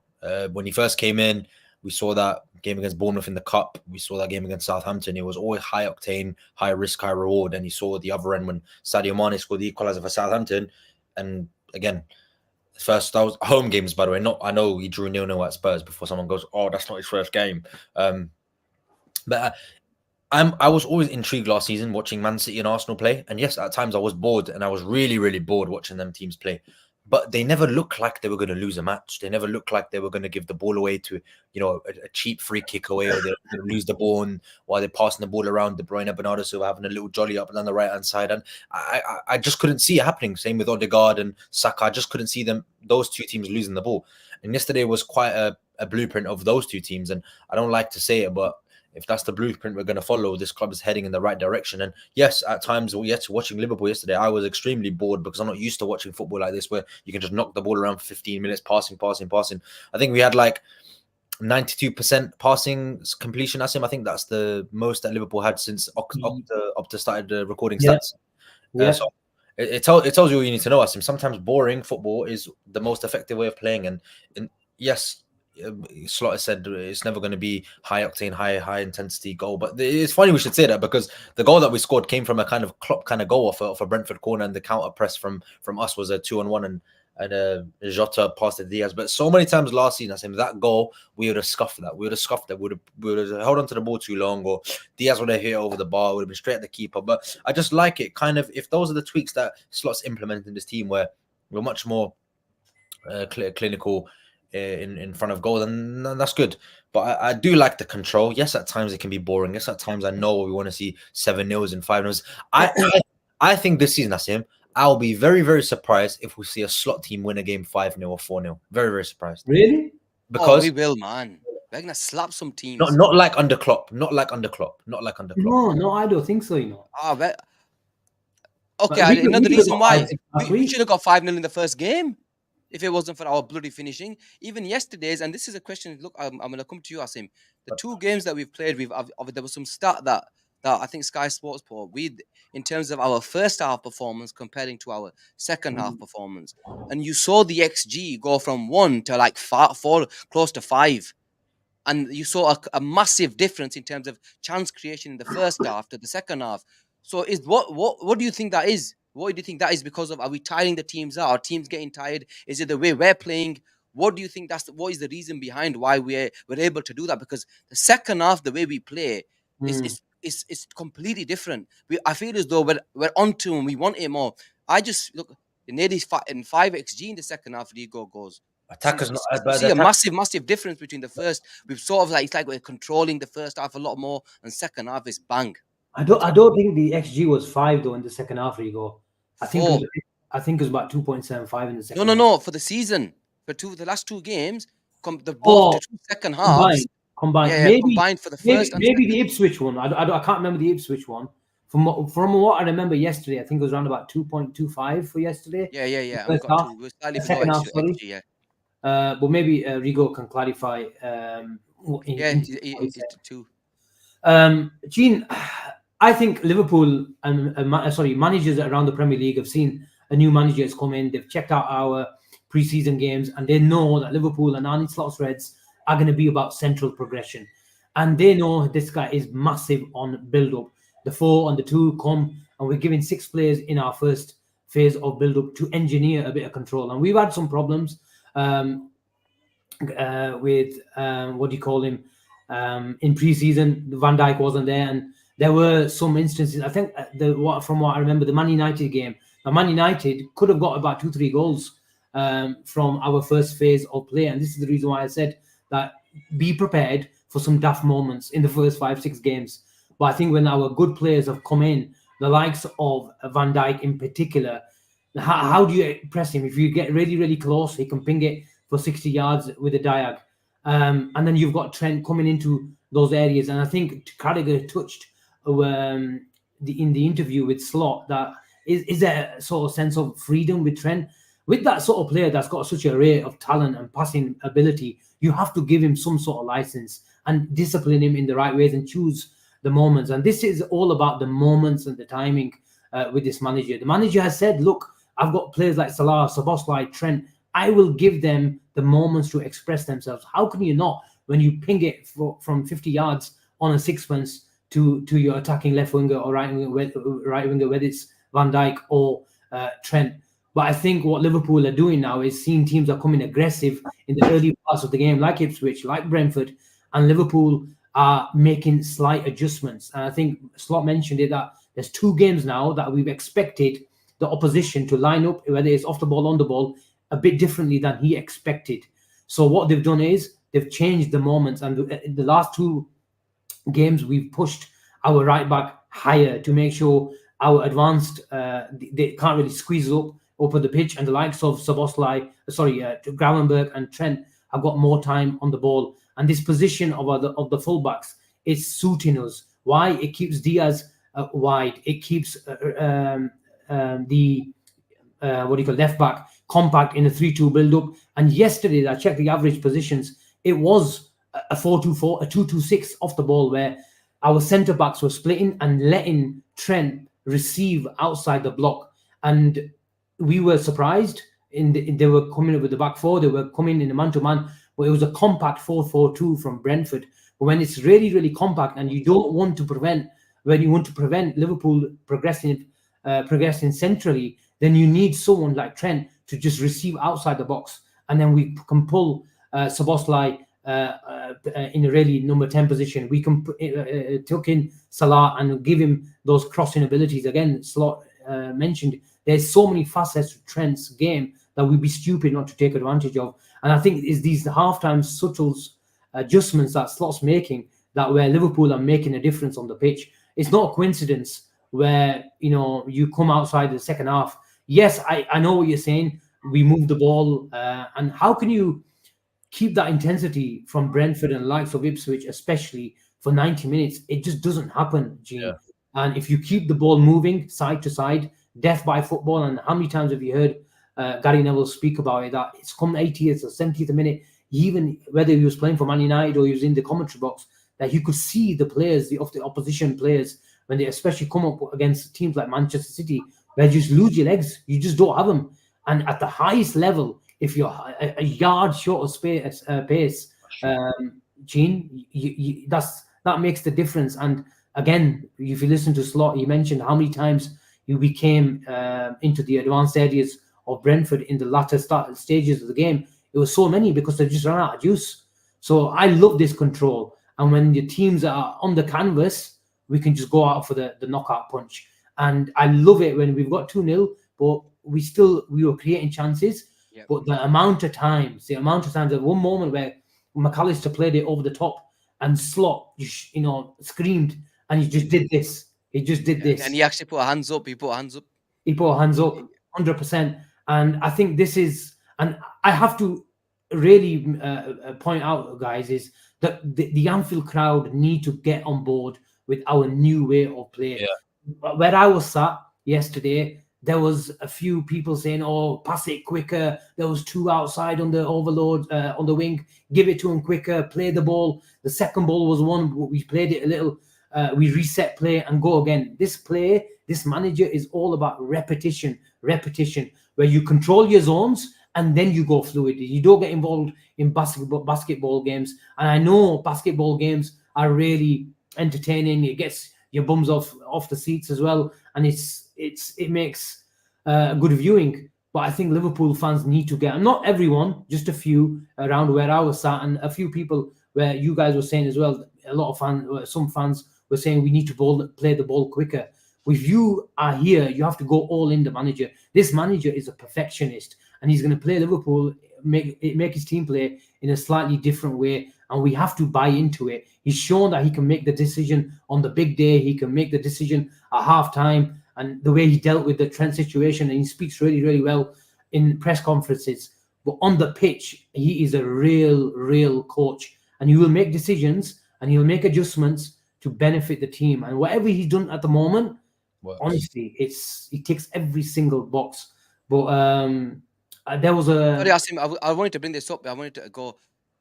[SPEAKER 3] When he first came in, we saw that game against Bournemouth in the Cup. We saw that game against Southampton. It was always high octane, high risk, high reward. And you saw the other end when Sadio Mane scored the equaliser for Southampton. And again, First, that was home games, by the way. Not, I know he drew 0-0 at Spurs before someone goes, "Oh, that's not his first game." But I was always intrigued last season watching Man City and Arsenal play. And yes, at times I was bored, and I was really, really bored watching them teams play. But they never looked like they were going to lose a match. They never looked like they were going to give the ball away to, a cheap free kick away, or they're going to lose the ball while they're passing the ball around. De Bruyne, Bernardo Silva having a little jolly up and down the right hand side, and I just couldn't see it happening. Same with Odegaard and Saka. I just couldn't see those two teams losing the ball. And yesterday was quite a blueprint of those two teams. And I don't like to say it, but if that's the blueprint we're going to follow, this club is heading in the right direction. And yes, at times, watching Liverpool yesterday, I was extremely bored because I'm not used to watching football like this, where you can just knock the ball around for 15 minutes, passing. I think we had like 92% passing completion, Asim. I think that's the most that Liverpool had since Opta started recording stats.
[SPEAKER 1] Yeah.
[SPEAKER 3] So it tells you all you need to know, Asim. Sometimes boring football is the most effective way of playing. And yes, Slaughter said it's never going to be high octane, high intensity goal. But it's funny we should say that, because the goal that we scored came from a kind of Klopp kind of goal off a Brentford corner, and the counter press from us was a 2-on-1, and Jota passed to Diaz. But so many times last season, I said that goal, we would have scuffed that. We would have held on to the ball too long, or Diaz would have hit over the bar, would have been straight at the keeper. But I just like it kind of, if those are the tweaks that Slot's implemented in this team, where we're much more clinical in front of goal, then that's good. But I do like the control. Yes, at times it can be boring. Yes, at times I know we want to see 7-0s and 5-0s. I think this season, Asim, I'll be very, very surprised if we see a Slot team win a game 5-0 or 4-0. Very, very surprised.
[SPEAKER 1] Really?
[SPEAKER 3] Because
[SPEAKER 2] we will, man. We're gonna slap some teams.
[SPEAKER 3] Not like under Klopp. No,
[SPEAKER 1] I don't think so.
[SPEAKER 2] Okay, another reason why we should have got 5-0 in the first game if it wasn't for our bloody finishing. Even yesterday's, and this is a question. Look, I'm going to come to you, Asim. The two games that we've played, there was some stat that I think Sky Sports put, in terms of our first half performance comparing to our second half performance, and you saw the XG go from 1 to like 4, close to 5. And you saw a massive difference in terms of chance creation in the first half to the second half. So what do you think that is? What do you think that is because of? Are we tiring the teams out? Are teams getting tired? Is it the way we're playing? What do you think what is the reason behind why we're able to do that? Because the second half, the way we play is completely different. I feel as though we're onto and we want it more. I just look nearly 5 XG in the second half. Rigo goes.
[SPEAKER 3] Attackers
[SPEAKER 2] see a massive difference between the first. We've sort of it's like we're controlling the first half a lot more, and second half is bang.
[SPEAKER 1] I don't think the XG was 5 though in the second half, Rigo. I think it was about 2.75 in the second.
[SPEAKER 2] No. For the season, the last two games, the two second halves
[SPEAKER 1] combined.
[SPEAKER 2] Yeah, maybe combined for the first.
[SPEAKER 1] Maybe the Ipswich one. I can't remember the Ipswich one. From what I remember yesterday, I think it was around about 2.25 for yesterday.
[SPEAKER 2] Yeah.
[SPEAKER 1] Second half, sorry.
[SPEAKER 2] XG,
[SPEAKER 1] but maybe Rigo can clarify.
[SPEAKER 2] Two.
[SPEAKER 1] Gene, I think Liverpool and managers around the Premier League have seen a new manager has come in. They've checked out our pre-season games, and they know that Liverpool and Arne Slot's Reds are going to be about central progression, and they know this guy is massive on build-up. The 4 and the 2 come, and we're giving 6 players in our first phase of build-up to engineer a bit of control. And we've had some problems with what do you call him in pre-season. Van Dijk wasn't there, and there were some instances. I think from what I remember, the Man United game. Now, Man United could have got about 2-3 goals from our first phase of play, and this is the reason why I said that be prepared for some daft moments in the first 5-6 games. But I think when our good players have come in, the likes of Van Dijk in particular, how do you press him? If you get really, really close, he can ping it for 60 yards with a diag. And then you've got Trent coming into those areas. And I think Carragher touched in the interview with Slot that is there a sort of sense of freedom with Trent? With that sort of player that's got such an array of talent and passing ability, you have to give him some sort of license and discipline him in the right ways and choose the moments. And this is all about the moments and the timing with this manager. The manager has said, look, I've got players like Salah, Szoboszlai, Trent. I will give them the moments to express themselves. How can you not when you ping it from 50 yards on a sixpence to your attacking left winger or right winger, whether it's Van Dijk or Trent? But I think what Liverpool are doing now is seeing teams are coming aggressive in the early parts of the game, like Ipswich, like Brentford, and Liverpool are making slight adjustments. And I think Slot mentioned it, that there's 2 games now that we've expected the opposition to line up, whether it's off the ball, on the ball, a bit differently than he expected. So what they've done is they've changed the moments, and the last 2 games we've pushed our right back higher to make sure our advanced they can't really squeeze up over the pitch, and the likes of Gravenberch and Trent have got more time on the ball. And this position of the fullbacks is suiting us. Why? It keeps Diaz wide. It keeps the left back compact in a 3-2 build-up. And yesterday, I checked the average positions. It was a 4-2-4, a 2-2-6 off the ball, where our centre backs were splitting and letting Trent receive outside the block. And we were surprised. They were coming up with the back 4. They were coming in a man-to-man. But it was a compact 4-4-2 from Brentford. But when it's really, really compact, and you don't want to prevent, when you want to prevent Liverpool progressing centrally, then you need someone like Trent to just receive outside the box. And then we can pull Szoboszlai in a really number 10 position. We can tuck in Salah and give him those crossing abilities. Again, Slot mentioned there's so many facets to Trent's game that we'd be stupid not to take advantage of. And I think it's these halftime subtle adjustments that Slot's making, that where Liverpool are making a difference on the pitch. It's not a coincidence where, you come outside the second half. Yes, I know what you're saying. We move the ball. And how can you keep that intensity from Brentford and likes of Ipswich, especially for 90 minutes? It just doesn't happen, Gene.
[SPEAKER 3] Yeah.
[SPEAKER 1] And if you keep the ball moving side to side, death by football. And how many times have you heard Gary Neville speak about it, that it's come 80th or 70th minute, even whether he was playing for Man United or he was in the commentary box, that you could see the players, the opposition players, when they especially come up against teams like Manchester City, where you just lose your legs. You just don't have them. And at the highest level, if you're a yard short of pace, Gene, that makes the difference. And again, if you listen to Slot, he mentioned how many times you became into the advanced areas of Brentford in the latter stages of the game. It was so many because they just ran out of juice. So I love this control. And when the teams are on the canvas, we can just go out for the knockout punch. And I love it when we've got 2-0, but we were creating chances.
[SPEAKER 2] Yep.
[SPEAKER 1] But the amount of times, there's one moment where McAllister played it over the top and Slot, screamed, and he just did this. He just did this.
[SPEAKER 2] And he actually put hands up.
[SPEAKER 1] He put hands up, 100%. And I think this is, and I have to really point out, guys, is that the Anfield crowd need to get on board with our new way of playing. Yeah. Where I was sat yesterday, there was a few people saying, "Oh, pass it quicker." There was 2 outside on the overload on the wing. Give it to him quicker. Play the ball. The second ball was one. We played it a little. We reset play and go again. This manager is all about repetition, where you control your zones and then you go fluid. You don't get involved in basketball games. And I know basketball games are really entertaining. It gets your bums off the seats as well, and it makes good viewing. But I think Liverpool fans need to get, not everyone, just a few around where I was sat, and a few people where you guys were saying as well. A lot of fans, some fans were saying we need to play the ball quicker. If you are here, you have to go all in the manager. This manager is a perfectionist, and he's going to play Liverpool, make his team play in a slightly different way, and we have to buy into it. He's shown that he can make the decision on the big day. He can make the decision at half-time, and the way he dealt with the Trent situation, and he speaks really, really well in press conferences. But on the pitch, he is a real coach, and he will make decisions and he'll make adjustments to benefit the team. And whatever he's done at the moment, honestly, he ticks every single box. But there was a...
[SPEAKER 2] Sorry, Asim, I wanted to bring this up. I wanted to go...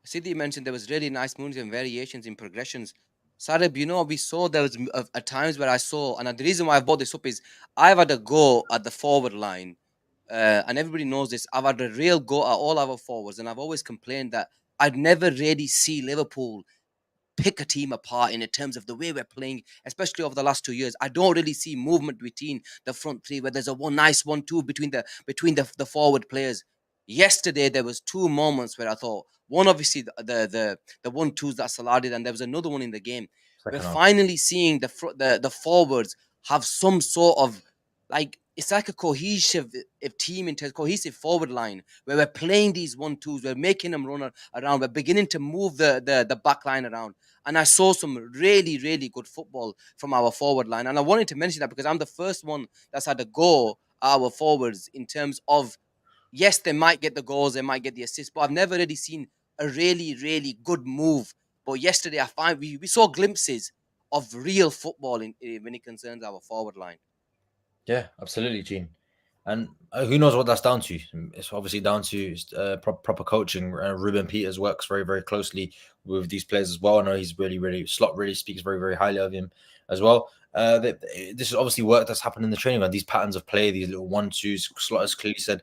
[SPEAKER 2] Siddhi mentioned there was really nice movements and variations in progressions. Sarib, we saw there was at times where I saw, and the reason why I brought this up is I've had a go at the forward line, and everybody knows this. I've had a real go at all our forwards, and I've always complained that I'd never really see Liverpool pick a team apart in terms of the way we're playing, especially over the last 2 years. I don't really see movement between the front three where there's a nice 1-2 between the forward players. Yesterday there was 2 moments where I thought, one obviously the 1-2s that Salah did, and there was another one in the game. We're finally seeing the forwards have some sort of, like, it's like a cohesive team, cohesive forward line where we're playing these 1-2s, we're making them run around, we're beginning to move the back line around. And I saw some really, really good football from our forward line. And I wanted to mention that because I'm the first one that's had a go at our forwards in terms of, yes, they might get the goals, they might get the assists, but I've never really seen a really, really good move. But yesterday, I find we saw glimpses of real football when it concerns our forward line.
[SPEAKER 3] Yeah, absolutely, Gene. And who knows what that's down to? It's obviously down to proper coaching. Ruben Peters works very, very closely with these players as well. I know he's Slot really speaks very, very highly of him as well. This is obviously work that's happened in the training ground. These patterns of play, these little 1-2s. Slot has clearly said,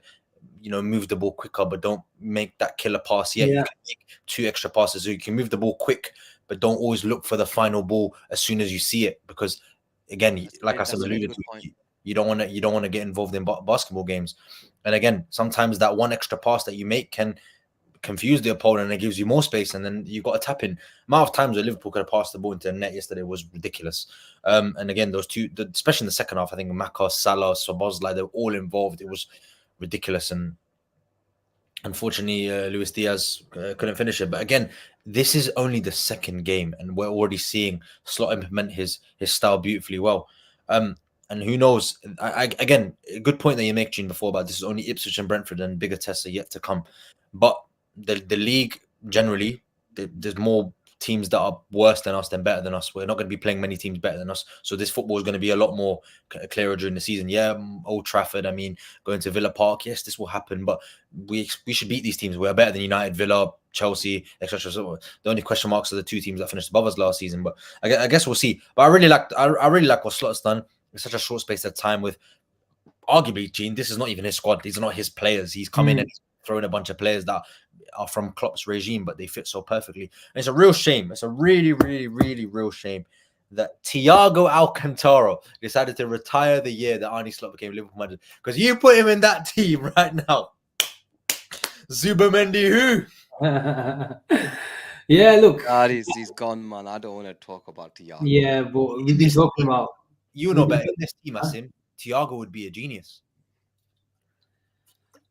[SPEAKER 3] move the ball quicker, but don't make that killer pass yet. Yeah. You can make 2 extra passes, so you can move the ball quick, but don't always look for the final ball as soon as you see it, because again, like I said, alluded to, you don't want to get involved in basketball games. And again, sometimes that 1 extra pass that you make can confuse the opponent and it gives you more space, and then you've got to tap in. Amount of times that Liverpool could have passed the ball into the net yesterday was ridiculous. And again, those 2, especially in the second half, I think Maka, Salah, Szoboszlai, they're all involved. It was ridiculous, and unfortunately Luis Diaz couldn't finish it. But again, this is only the second game and we're already seeing Slot implement his style beautifully well. And who knows, again, a good point that you make, Gene, before about this is only Ipswich and Brentford, and bigger tests are yet to come. But the league generally, there's more teams that are worse than us than better than us. We're not going to be playing many teams better than us. So this football is going to be a lot more clearer during the season. Yeah, Old Trafford, I mean, going to Villa Park, yes, this will happen. But we should beat these teams. We're better than United, Villa, Chelsea, etc. So the only question marks are the 2 teams that finished above us last season. But I guess we'll see. But I really like what Slot's done in such a short space of time with, arguably, Gene, this is not even his squad. These are not his players. He's come in and throwing a bunch of players that are from Klopp's regime, but they fit so perfectly. And it's a real shame. It's a really, really, really real shame that Thiago Alcantara decided to retire the year that Arne Slot became Liverpool manager. Because you put him in that team right now. Zubimendi who?
[SPEAKER 1] Yeah, look.
[SPEAKER 2] God, he's gone, man. I don't want to talk about Thiago.
[SPEAKER 1] Yeah, but we've been talking about...
[SPEAKER 3] You know better. In this team, Asim, Thiago would be a genius.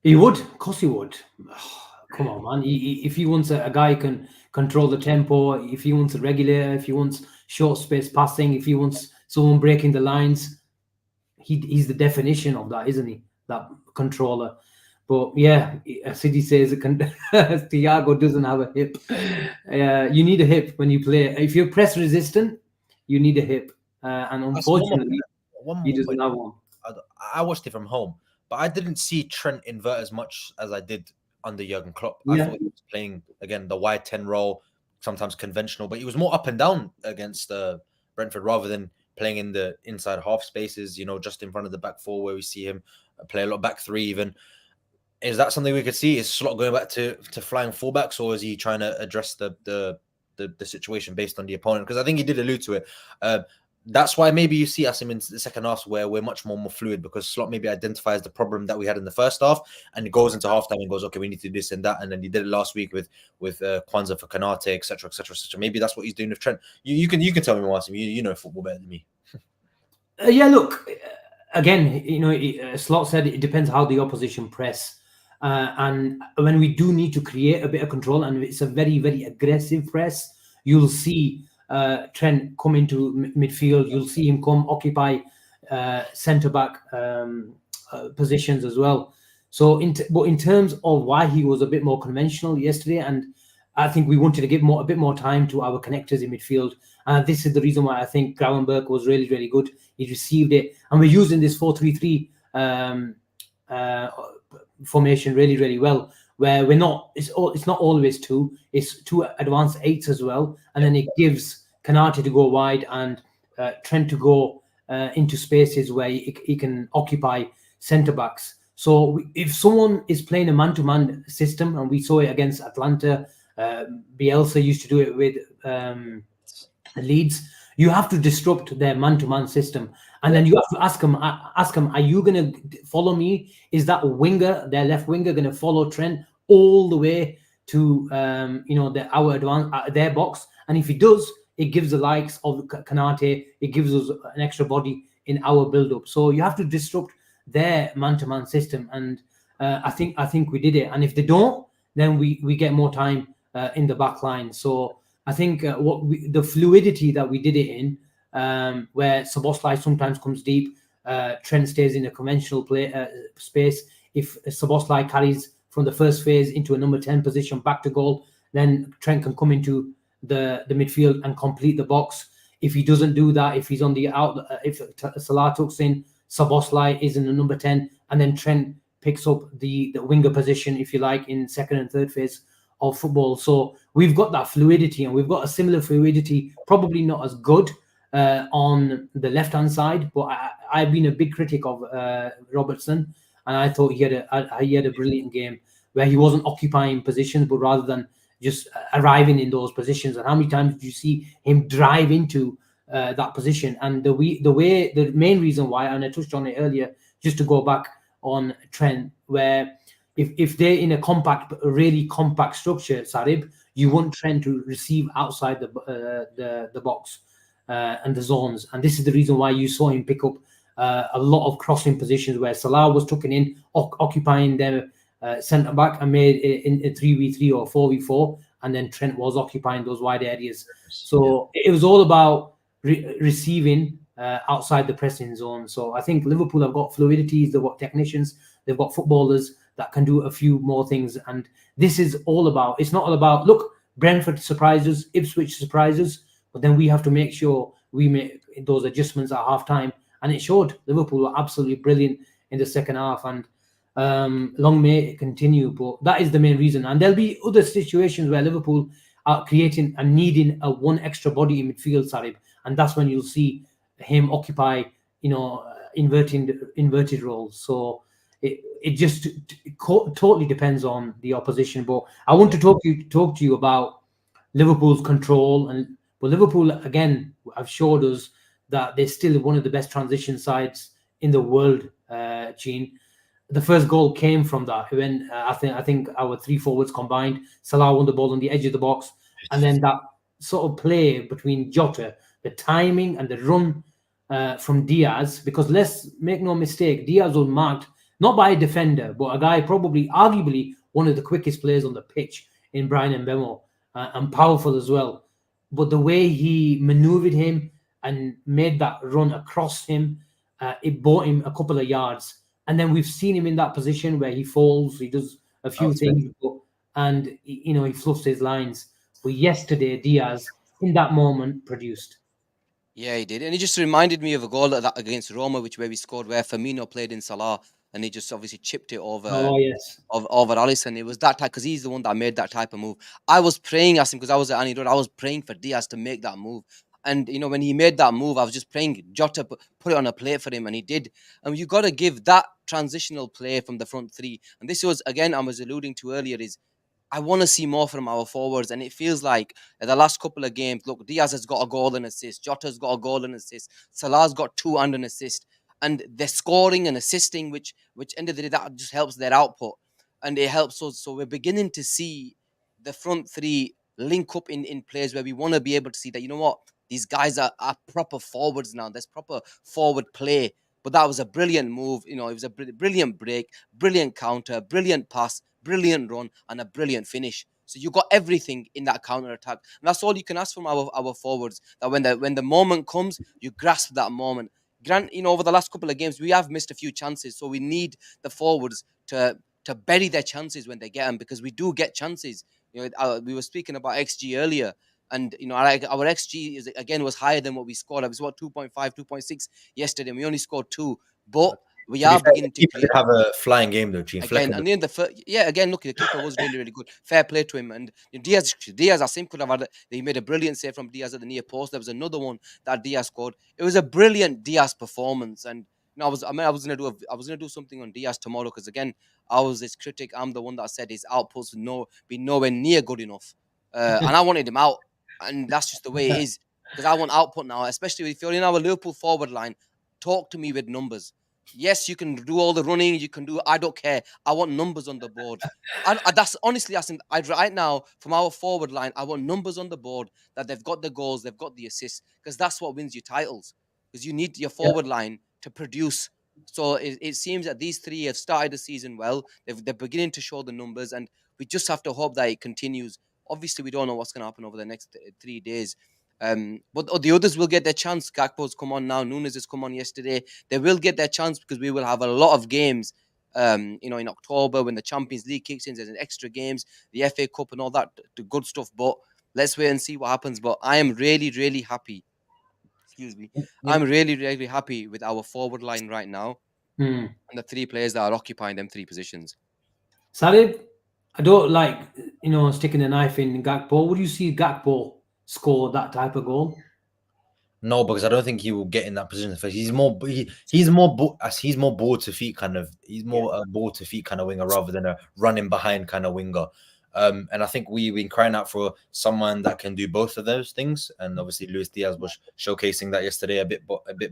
[SPEAKER 1] He would. Of course he would. Oh, come on, man. If he wants a guy who can control the tempo, if he wants a regulator, if he wants short space passing, if he wants someone breaking the lines, he's the definition of that, isn't he? That controller. But yeah, City says Thiago doesn't have a hip. You need a hip when you play. If you're press resistant, you need a hip. And unfortunately, he doesn't have one.
[SPEAKER 3] I watched it from home, but I didn't see Trent invert as much as I did under Jurgen Klopp. I thought he was playing, again, the wide 10 role, sometimes conventional, but he was more up and down against Brentford rather than playing in the inside half spaces, just in front of the back 4 where we see him play a lot back 3 even. Is that something we could see? Is Slot going back to flying fullbacks, or is he trying to address the situation based on the opponent? Because I think he did allude to it. That's why maybe you see us in the second half where we're much more fluid, because Slot maybe identifies the problem that we had in the first half and goes into halftime and goes, okay, we need to do this and that. And then he did it last week with Kwanzaa for Konate, etc., etc., etc. Maybe that's what he's doing with Trent. You can tell me more, Asim. You know football better than me.
[SPEAKER 1] Yeah, look, again, Slot said it depends how the opposition press. And when we do need to create a bit of control, and it's a very, very aggressive press, you'll see Trent come into midfield. You'll see him come occupy centre-back positions as well. So, but in terms of why he was a bit more conventional yesterday, and I think we wanted to give a bit more time to our connectors in midfield. And this is the reason why I think Gravenberch was really, really good. He received it. And we're using this 4-3-3 formation really, really well, where it's not always 2, it's 2 advanced 8s as well, and then it gives Konate to go wide and Trent to go into spaces where he can occupy centre backs. So if someone is playing a man-to-man system, and we saw it against Atlanta, Bielsa used to do it with Leeds, you have to disrupt their man-to-man system, and then you have to ask them, are you going to follow me? Is that winger, their left winger, going to follow Trent all the way to their box? And if he does, it gives the likes of Konate, it gives us an extra body in our build-up. So you have to disrupt their man-to-man system, and I think we did it. And if they don't, then we get more time in the back line. So I think the fluidity that we did it in, where Szoboszlai sometimes comes deep, Trent stays in a conventional play space. If Szoboszlai carries from the first phase into a number 10 position back to goal, then Trent can come into the midfield and complete the box. If he doesn't do that, if he's on the out, if Salah tucks in, Szoboszlai is in the number 10, and then Trent picks up the winger position, if you like, in second and third phase of football. So we've got that fluidity, and we've got a similar fluidity, probably not as good on the left-hand side, but I've been a big critic of Robertson, and I thought he had a brilliant game where he wasn't occupying positions, but rather than just arriving in those positions. And how many times did you see him drive into that position? And the main reason why, and I touched on it earlier, just to go back on Trent, where if they're in a really compact structure, Sarib, you want Trent to receive outside the box and the zones. And this is the reason why you saw him pick up a lot of crossing positions where Salah was tucking in, occupying their centre back, and made it in a 3v3 or 4v4, and then Trent was occupying those wide areas. So it was all about receiving outside the pressing zone. So I think Liverpool have got fluidities, they've got technicians, they've got footballers that can do a few more things. And this is all about, it's not all about, look, Brentford surprises, Ipswich surprises, but then we have to make sure we make those adjustments at half time. And it showed. Liverpool were absolutely brilliant in the second half, and long may it continue. But that is the main reason. And there'll be other situations where Liverpool are creating and needing a one extra body in midfield, Sarib, and that's when you'll see him occupy, inverted roles. So it just totally depends on the opposition. But I want to talk to you about Liverpool's control, but Liverpool again have showed us that they're still one of the best transition sides in the world, Gene. The first goal came from that when I think our three forwards combined. Salah won the ball on the edge of the box, and then that sort of play between Jota, the timing and the run from Diaz. Because let's make no mistake, Diaz was marked not by a defender, but a guy probably, arguably, one of the quickest players on the pitch in Brian Mbeumo, and powerful as well. But the way he maneuvered him and made that run across him, it bought him a couple of yards. And then we've seen him in that position where he falls, he does a few things, and he fluffs his lines. But yesterday, Diaz, in that moment, produced.
[SPEAKER 2] Yeah, he did. And he just reminded me of a goal that against Roma, where we scored, where Firmino played in Salah, and he just obviously chipped it over over Alisson. It was that type, because he's the one that made that type of move. I was praying, Asim, because I was at Annie Road, I was praying for Diaz to make that move. And, when he made that move, I was just praying Jota put it on a plate for him, and he did. And you got to give that transitional play from the front three. And this was, again, I was alluding to earlier, is I want to see more from our forwards. And it feels like in the last couple of games, look, Diaz has got a goal and assist. Jota's got a goal and assist. Salah's got 2 and an assist. And they're scoring and assisting, which end of the day, that just helps their output. And it helps us. So we're beginning to see the front three link up in plays where we want to be able to see that, you know what, these guys are proper forwards now. There's proper forward play. But that was a brilliant move. It was a brilliant break, brilliant counter, brilliant pass, brilliant run, and a brilliant finish. So you got everything in that counter attack, and that's all you can ask from our forwards. That when the moment comes, you grasp that moment. Grant, over the last couple of games, we have missed a few chances, so we need the forwards to bury their chances when they get them, because we do get chances. We were speaking about XG earlier. And, our XG was higher than what we scored. It was 2.5, 2.6 yesterday, and we only scored 2. But we are beginning to
[SPEAKER 3] create. Have a flying game though, Gene.
[SPEAKER 2] Again, and in the first, look, the keeper was really, really good. Fair play to him. And Diaz, Asim could have had. He made a brilliant save from Diaz at the near post. There was another one that Diaz scored. It was a brilliant Diaz performance. And I was gonna do something on Diaz tomorrow, because again, I was this critic. I'm the one that said his outputs would be nowhere near good enough, and I wanted him out. And that's just the way it is. because I want output now, especially if you're in our Liverpool forward line. Talk to me with numbers. Yes, you can do all the running. You can do. I don't care. I want numbers on the board. That's honestly, right now from our forward line, I want numbers on the board that they've got the goals, they've got the assists, because that's what wins you titles. Because you need your forward line to produce. So it seems that these three have started the season well. They're beginning to show the numbers, and we just have to hope that it continues. Obviously, we don't know what's going to happen over the next 3 days. But the others will get their chance. Gakpo's come on now. Nunez has come on yesterday. They will get their chance because we will have a lot of games. In October when the Champions League kicks in, there's an extra games, the FA Cup and all that, the good stuff. But let's wait and see what happens. But I am really, really happy. Excuse me.
[SPEAKER 3] Yeah.
[SPEAKER 2] I'm really, really happy with our forward line right now and the three players that are occupying them three positions.
[SPEAKER 1] Sarib, I don't like sticking a knife in Gakpo. Would you see Gakpo score that type of goal?
[SPEAKER 3] No, because I don't think he will get in that position first. He's more ball to feet kind of. He's more a ball to feet kind of winger rather than a running behind kind of winger. And I think we've been crying out for someone that can do both of those things. And obviously, Luis Diaz was showcasing that yesterday a bit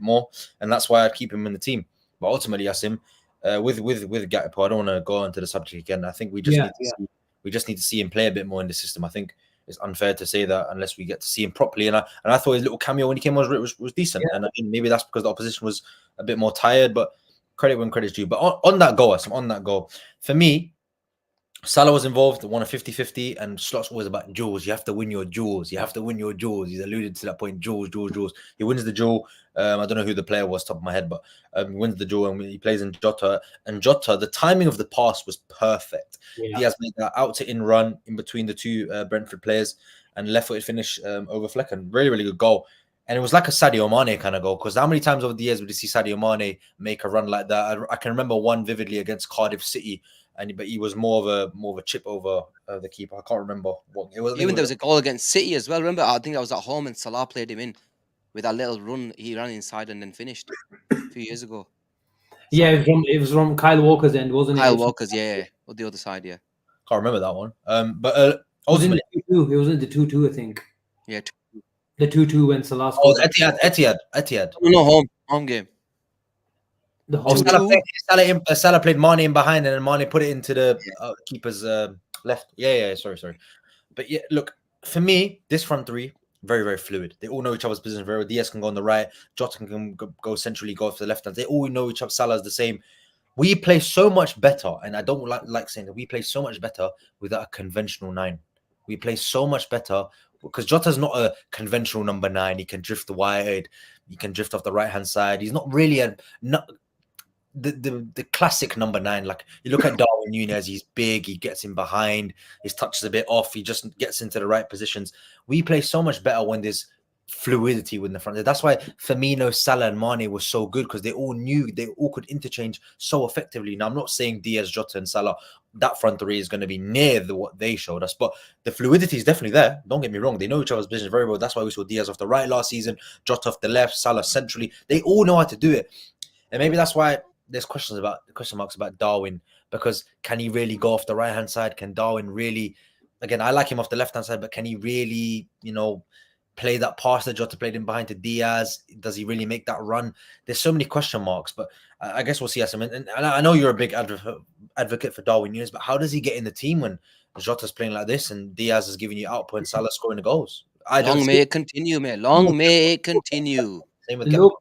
[SPEAKER 3] more, and that's why I keep him in the team. But ultimately, Asim, with Gakpo, I don't want to go into the subject again. I think we just need to see him play a bit more in the system. I think it's unfair to say that unless we get to see him properly. And I thought his little cameo when he came on was decent. Yeah. And I think maybe that's because the opposition was a bit more tired, but credit when credit's due. But on that goal, for me, Salah was involved, won a 50-50, and Slot's always about duels. You have to win your duels. He's alluded to that point, duels. He wins the duel. I don't know who the player was, top of my head, but he wins the duel and he plays in Jota. And Jota, the timing of the pass was perfect. Yeah. Diaz made that out to in run in between the two Brentford players and left-footed finish over Flecken. Really, really good goal. And it was like a Sadio Mane kind of goal, because how many times over the years would you see Sadio Mane make a run like that? I can remember one vividly against Cardiff City. But he was more of a chip over the keeper. I can't remember what it was.
[SPEAKER 2] Even there was a goal against City as well. Remember, I think that was at home and Salah played him in with that little run. He ran inside and then finished a few years ago.
[SPEAKER 1] Yeah, it was from Kyle Walker's end, wasn't it?
[SPEAKER 2] Kyle Walker's, yeah, or the other side, yeah.
[SPEAKER 3] Can't remember that one. But ultimately,
[SPEAKER 1] it was in the 2-2, I think.
[SPEAKER 2] Yeah,
[SPEAKER 1] the 2-2 when Salah
[SPEAKER 3] scored. Oh, Etihad.
[SPEAKER 2] No, home game.
[SPEAKER 3] Salah played Mane in behind, and then Mane put it into the keeper's left. Yeah. Sorry. But yeah, look, for me, this front three, very, very fluid. They all know each other's position very well. Diaz can go on the right, Jota can go centrally, go off to the left hand. They all know each other. Salah's the same. We play so much better, and I don't like saying that we play so much better without a conventional 9. We play so much better because Jota's not a conventional number 9. He can drift wide, he can drift off the right hand side. He's not really the classic number 9. Like you look at Darwin Nunez, he's big, he gets in behind, his touch is a bit off, he just gets into the right positions. We play so much better when there's fluidity with the front. That's why Firmino, Salah, and Mane were so good, because they all knew they all could interchange so effectively. Now, I'm not saying Diaz, Jota, and Salah, that front three is going to be near what they showed us, but the fluidity is definitely there. Don't get me wrong, they know each other's positions very well. That's why we saw Diaz off the right last season, Jota off the left, Salah centrally. They all know how to do it, and maybe that's why there's question marks about Darwin, because can he really go off the right hand side? Can Darwin really? Again, I like him off the left hand side, but can he really, play that pass that Jota played in behind to Diaz? Does he really make that run? There's so many question marks, but I guess we'll see. And I know you're a big advocate for Darwin Nunez, but how does he get in the team when Jota's playing like this and Diaz is giving you output and Salah scoring the goals?
[SPEAKER 2] Long may it continue, man. Long may it continue.
[SPEAKER 3] Same with
[SPEAKER 1] Look,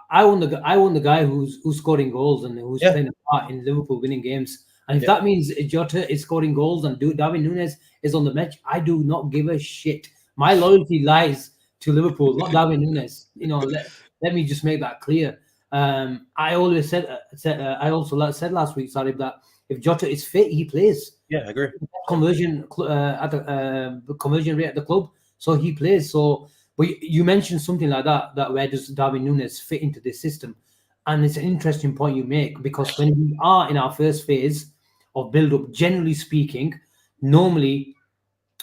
[SPEAKER 1] I want the guy who's scoring goals and who's playing a part in Liverpool winning games. And if that means Jota is scoring goals and Darwin Nunez is on the bench, I do not give a shit. My loyalty lies to Liverpool, not Darwin Nunez. Let me just make that clear. I always said last week, Sarib, that if Jota is fit, he plays.
[SPEAKER 3] Yeah, I agree.
[SPEAKER 1] Conversion at the conversion rate at the club, so he plays. So, but you mentioned something like that where does Darwin Nunez fit into this system? And it's an interesting point you make, because when we are in our first phase of build-up, generally speaking, normally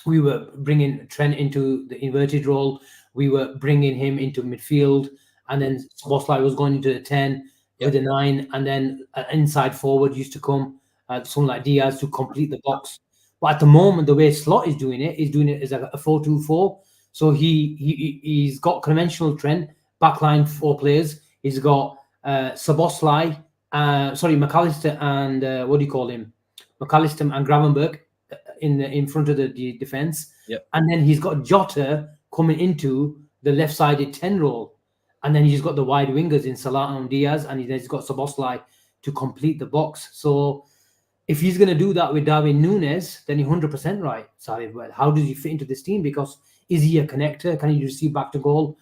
[SPEAKER 1] we were bringing Trent into the inverted role. We were bringing him into midfield, and then Szoboszlai was going into the 10 with a 9, and then an inside forward used to come, someone like Diaz to complete the box. But at the moment, the way Slot is doing it as a 4-2-4. So he's got conventional Trent, backline 4 players. He's got Szoboszlai, McAllister and what do you call him? McAllister and Gravenberch in front of the defense.
[SPEAKER 3] Yep.
[SPEAKER 1] And then he's got Jota coming into the left-sided 10 role. And then he's got the wide wingers in Salah and Diaz, and he's got Szoboszlai to complete the box. So if he's going to do that with Darwin Nunez, then you're 100% right, Sarib. Well, how does he fit into this team? Because is he a connector? Can he receive back to goal?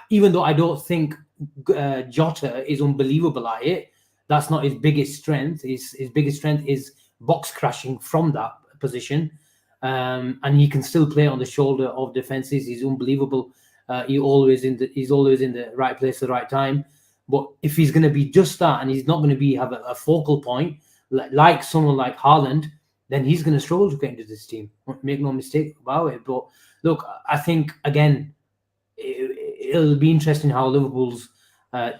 [SPEAKER 1] Even though I don't think Jota is unbelievable at it, that's not his biggest strength. His biggest strength is box crashing from that position. And he can still play on the shoulder of defenses. He's unbelievable. He's always in the right place at the right time. But if he's going to be just that, and he's not going to have a focal point like someone like Haaland, then he's going to struggle to get into this team. Make no mistake about it. But look, I think again, it'll be interesting how Liverpool's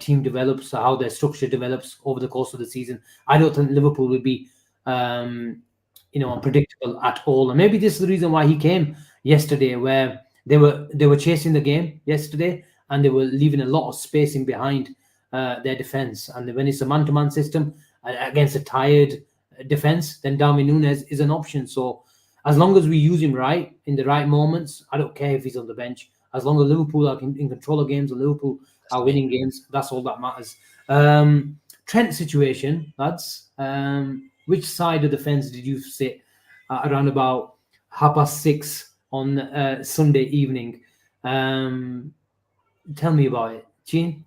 [SPEAKER 1] team develops, how their structure develops over the course of the season. I don't think Liverpool will be unpredictable at all. And maybe this is the reason why he came yesterday, where they were chasing the game yesterday and they were leaving a lot of spacing behind their defense. And when it's a man-to-man system against a tired defense, then Darwin Nunez is an option. So as long as we use him right in the right moments, I don't care if he's on the bench. As long as Liverpool are in control of games and Liverpool are winning games, that's all that matters. Trent situation, lads. Which side of the fence did you sit around about 6:30 on Sunday evening? Tell me about it, Gene.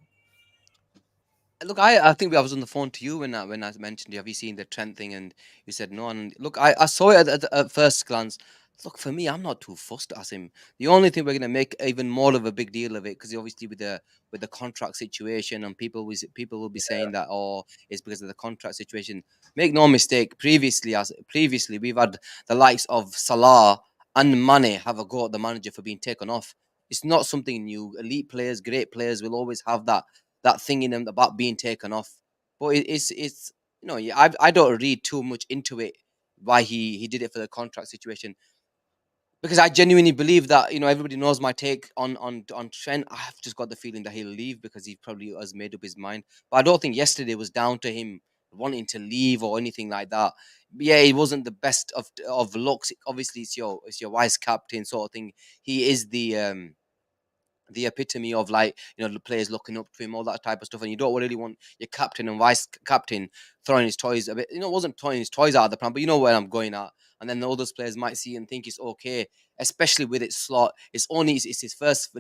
[SPEAKER 2] Look, I think I was on the phone to you when I mentioned you. Have you seen the Trent thing? And you said no. And look, I saw it at first glance. Look, for me, I'm not too fussed, Asim. The only thing we're going to make even more of a big deal of it, because obviously with the contract situation, and people will be saying that, oh, it's because of the contract situation. Make no mistake. Previously we've had the likes of Salah and Mane have a go at the manager for being taken off. It's not something new. Elite players, great players will always have that thing in them about being taken off. But it's I don't read too much into it why he did it for the contract situation, because I genuinely believe that everybody knows my take on Trent. I've just got the feeling that he'll leave because he probably has made up his mind. But I don't think yesterday was down to him wanting to leave or anything like that. Yeah, he wasn't the best of looks. Obviously, it's your vice captain sort of thing. He is the epitome of, like, the players looking up to him, all that type of stuff. And you don't really want your captain and vice captain throwing his toys a bit. Wasn't throwing his toys out of the pram, but you know where I'm going at. And then all those players might see and think it's okay, especially with its slot. It's his first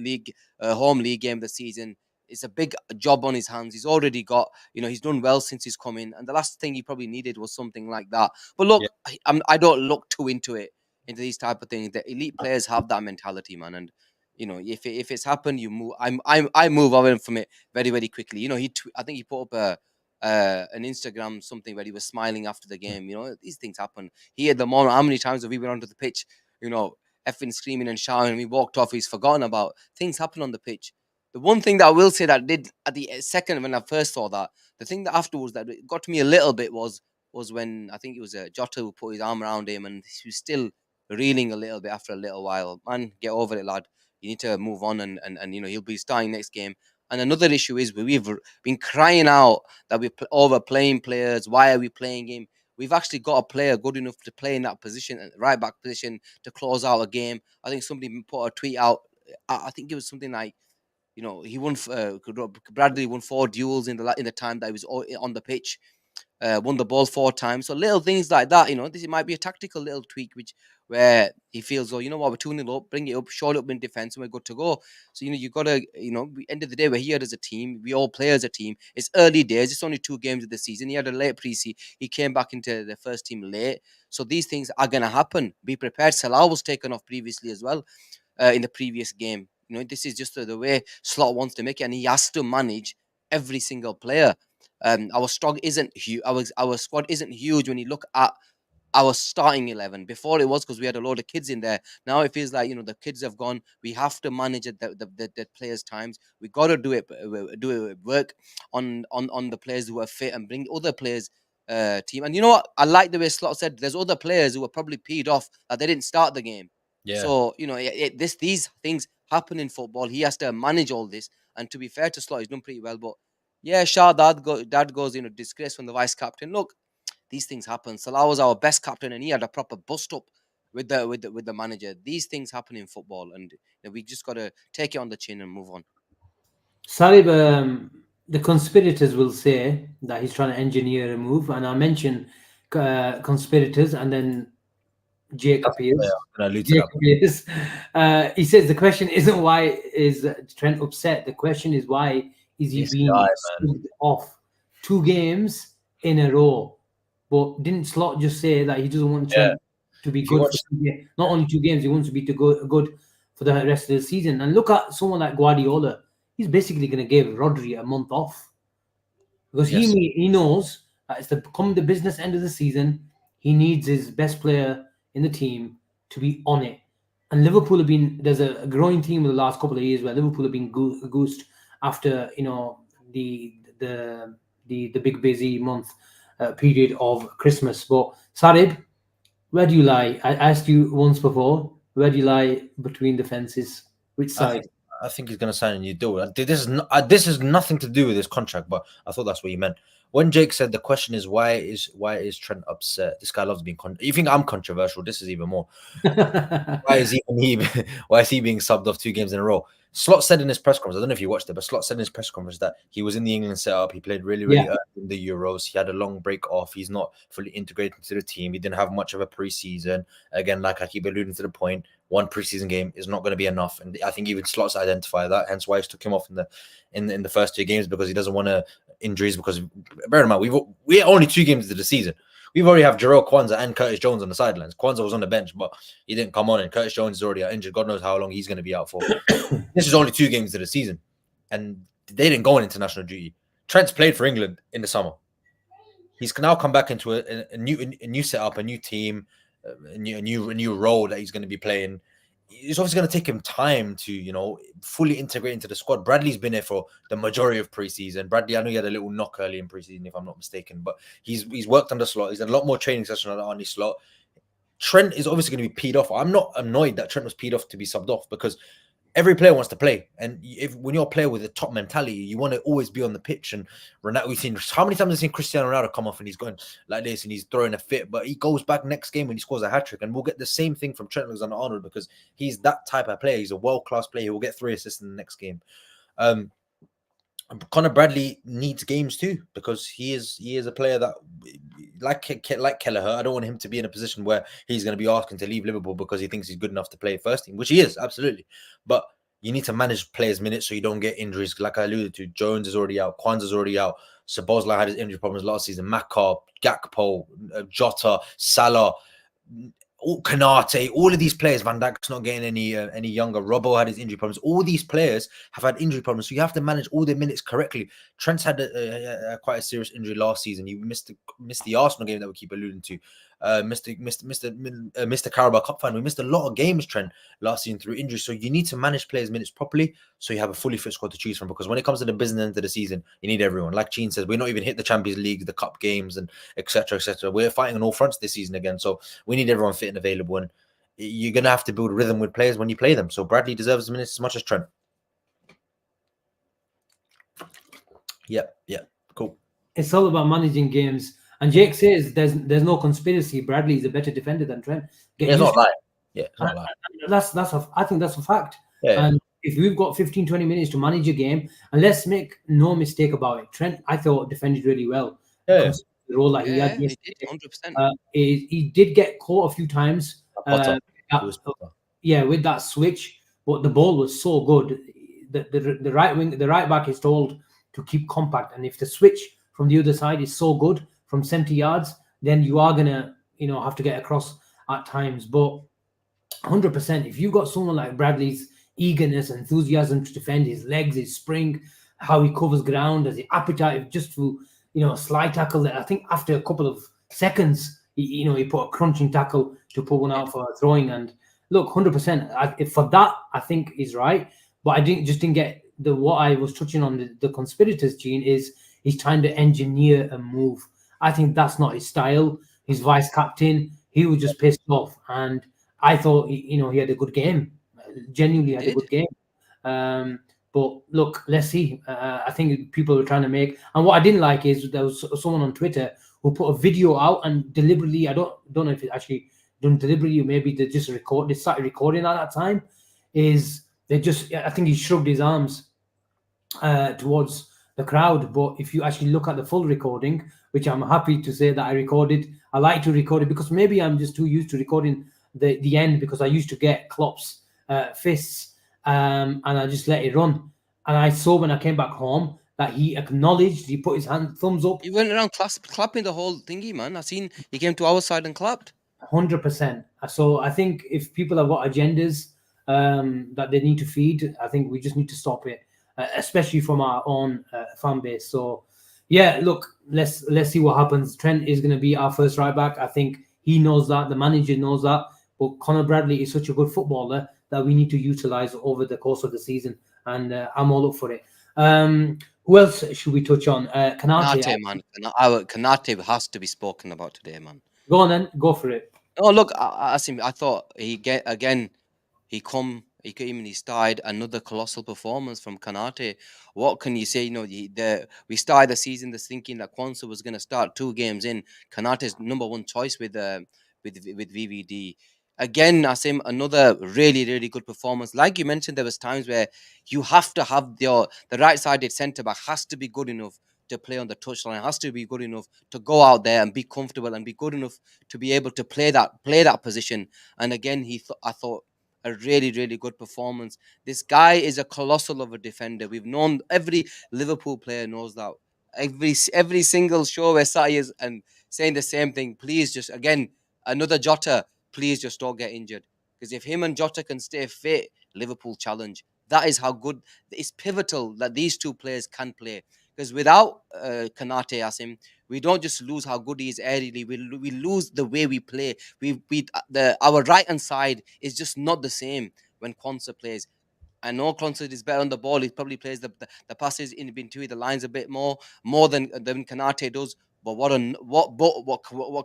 [SPEAKER 2] home league game of the season. It's a big job on his hands. He's already got, he's done well since he's come in. And the last thing he probably needed was something like that. But look, yeah. I don't look too into these type of things. The elite players have that mentality, man. And if it's happened, you move. I move on from it very, very quickly. I think he put up an Instagram something where he was smiling after the game. These things happen. He at the moment, how many times have we been onto the pitch? Effing screaming and shouting, and we walked off. He's forgotten about things happen on the pitch. The one thing that I will say that did at the second when I first saw that, the thing that afterwards that got to me a little bit was when I think it was Jota who put his arm around him, and he was still reeling a little bit after a little while. Man, get over it, lad. You need to move on, and he'll be starting next game. And another issue is we've been crying out that we're overplaying players. Why are we playing him? We've actually got a player good enough to play in that position, right back position, to close out a game. I think somebody put a tweet out. I think it was something like, he won. Bradley won 4 duels in the time that he was on the pitch. Won the ball 4 times. So little things like that, this might be a tactical little tweak, where he feels, oh, you know what, we're 2-0 up, bring it up, shore it up in defense, and we're good to go. So, you got to, end of the day, we're here as a team. We all play as a team. It's early days. It's only 2 games of the season. He had a late pre-season. He came back into the first team late. So these things are going to happen. Be prepared. Salah was taken off previously as well in the previous game. This is just the way Slot wants to make it, and he has to manage every single player. Our squad isn't huge. Our squad isn't huge when you look at our starting 11. Before it was, because we had a load of kids in there. Now it feels like the kids have gone. We have to manage the players' times. We got to do it work on the players who are fit and bring other players team. And you know what? I like the way Slot said there's other players who are probably peed off that they didn't start the game.
[SPEAKER 3] Yeah.
[SPEAKER 2] So these things happen in football. He has to manage all this. And to be fair to Slot, he's done pretty well. But yeah, Shah, that goes disgrace from the vice captain. Look, these things happen. Salah was our best captain, and he had a proper bust up with the manager. These things happen in football, and we just got to take it on the chin and move on.
[SPEAKER 1] Sarib, the conspirators will say that he's trying to engineer a move, and I mentioned conspirators, and then Jake appears. Jake appears. He says the question isn't why is Trent upset. The question is why is he being subbed off 2 games in a row? But didn't Slot just say that he doesn't want Trent to be good? Not only 2 games, he wants to be good for the rest of the season. And look at someone like Guardiola. He's basically going to give Rodri a month off because he knows that it's come the business end of the season. He needs his best player in the team to be on it. And Liverpool have been, there's a growing theme in the last couple of years where Liverpool have been goosed after the big busy month period of Christmas. But Sarib, where do you lie? I asked you once before, where do you lie between the fences? Which side?
[SPEAKER 3] I think he's going to sign a new deal. This is nothing to do with his contract, but I thought that's what you meant. When Jake said the question is why is Trent upset? This guy loves being you think I'm controversial? This is even more. Why is he being subbed off 2 games in a row? Slot said in his press conference, I don't know if you watched it, but Slot said in his press conference that he was in the England setup. He played really early in the Euros. He had a long break off. He's not fully integrated into the team. He didn't have much of a preseason. Again, like I keep alluding to the point, 1 preseason game is not going to be enough. And I think even Slot's identified that. Hence why he took him off in the first 2 games, because he doesn't want injuries. Because bear in mind, we're only 2 games into the season. We've already have Jarrell Kwanzaa and Curtis Jones on the sidelines. Kwanzaa was on the bench, but he didn't come on, and Curtis Jones is already injured. God knows how long he's going to be out for. This is only 2 games of the season, and they didn't go on international duty. Trent's played for England in the summer. He's now come back into a new setup, a new team, a new role that he's going to be playing. It's obviously going to take him time to, fully integrate into the squad. Bradley's been here for the majority of preseason. Bradley, I know he had a little knock early in preseason, if I'm not mistaken, but he's worked under Slot. He's done a lot more training sessions on his Slot. Trent is obviously going to be peed off. I'm not annoyed that Trent was peed off to be subbed off, because every player wants to play, and when you're a player with a top mentality, you want to always be on the pitch. And Ronaldo, we've seen how many times I've seen Cristiano Ronaldo come off and he's going like this and he's throwing a fit, but he goes back next game when he scores a hat-trick, and we'll get the same thing from Trent Alexander-Arnold, because he's that type of player. He's a world-class player. He will get 3 assists in the next game. Conor Bradley needs games too, because he is a player that, like Kelleher, I don't want him to be in a position where he's going to be asking to leave Liverpool because he thinks he's good enough to play first team, which he is, absolutely. But you need to manage players' minutes so you don't get injuries. Like I alluded to, Jones is already out, Kwanzaa's already out, Szoboszlai had his injury problems last season, Maka, Gakpo, Jota, Salah, Konate, all of these players, Van Dijk's not getting any younger. Robbo had his injury problems. All these players have had injury problems, so you have to manage all their minutes correctly. Trent's had quite a serious injury last season. He missed the Arsenal game that we keep alluding to. Mr. Carabao Cup final. We missed a lot of games, Trent, last season through injury. So you need to manage players' minutes properly, so you have a fully fit squad to choose from. Because when it comes to the business end of the season, you need everyone. Like Cheen says, we're not even hit the Champions League, the cup games, and etc. etc. We're fighting on all fronts this season again. So we need everyone fit and available. And you're gonna have to build rhythm with players when you play them. So Bradley deserves the minutes as much as Trent. Yeah, cool.
[SPEAKER 1] It's all about managing games. And Jake says there's no conspiracy. Bradley is a better defender than Trent.
[SPEAKER 3] It's not lying. Yeah, it's not lying.
[SPEAKER 1] I think that's a fact.
[SPEAKER 3] Yeah.
[SPEAKER 1] And if we've got 15, 20 minutes to manage a game, and let's make no mistake about it, Trent, I thought, defended really well.
[SPEAKER 3] Yeah.
[SPEAKER 1] The role that he had.
[SPEAKER 2] He did 100%.
[SPEAKER 1] He did get caught a few times. With that switch, but the ball was so good. The right back is told to keep compact, and if the switch from the other side is so good from 70 yards, then you are gonna have to get across at times. But 100%, if you got someone like Bradley's eagerness, enthusiasm to defend, his legs, his spring, how he covers ground, his appetite just to a slide tackle that I think after a couple of seconds he put a crunching tackle to put one out for a throwing. And look, 100% for that I think he's right. But I didn't get what I was touching on, the conspirators, Gene, is he's trying to engineer a move. I think that's not his style. His vice captain, he was just pissed off. And I thought he had a good game. Genuinely had a
[SPEAKER 2] Did?
[SPEAKER 1] good game. But look, let's see. I think people were trying to make, and what I didn't like is there was someone on Twitter who put a video out and deliberately, I don't know if it's actually done deliberately, or maybe they started recording at that time. I think he shrugged his arms towards the crowd. But if you actually look at the full recording, which I'm happy to say that I recorded, I like to record it because maybe I'm just too used to recording the end, because I used to get Klopp's fists, and I just let it run. And I saw when I came back home that he acknowledged, he put his thumbs up.
[SPEAKER 2] He went around clapping the whole thingy, man. I seen he came to our side and clapped.
[SPEAKER 1] 100%. So I think if people have got agendas that they need to feed, I think we just need to stop it, especially from our own fan base. So yeah, look, let's see what happens. Trent is going to be our first right back. I think he knows that, the manager knows that, but Conor Bradley is such a good footballer that we need to utilize over the course of the season, and I'm all up for it. Who else should we touch on? Konate,
[SPEAKER 2] man. Konate has to be spoken about today, man.
[SPEAKER 1] Go on then, go for it.
[SPEAKER 2] Oh, look, Asim, I thought he started another colossal performance from Konate. What can you say? We started the season thinking that Kwanzaa was going to start 2 games in. Konate's number 1 choice with VVD. Again, Asim, another really, really good performance. Like you mentioned, there was times where you have to have the right-sided centre-back has to be good enough to play on the touchline, has to be good enough to go out there and be comfortable and be good enough to be able to play that position. And again, I thought a really, really good performance. This guy is a colossal of a defender. We've known, every Liverpool player knows that. Every single show where Sati is and saying the same thing. Please just, again, another Jota, please just don't get injured. Because if him and Jota can stay fit, Liverpool challenge. That is how good. It's pivotal that these 2 players can play. Because without Konate, Asim, we don't just lose how good he is aerially. We lose the way we play. Our right hand side is just not the same when Kwanzaa plays. I know Kwanzaa is better on the ball. He probably plays the passes in between the lines a bit more than Konate does. But what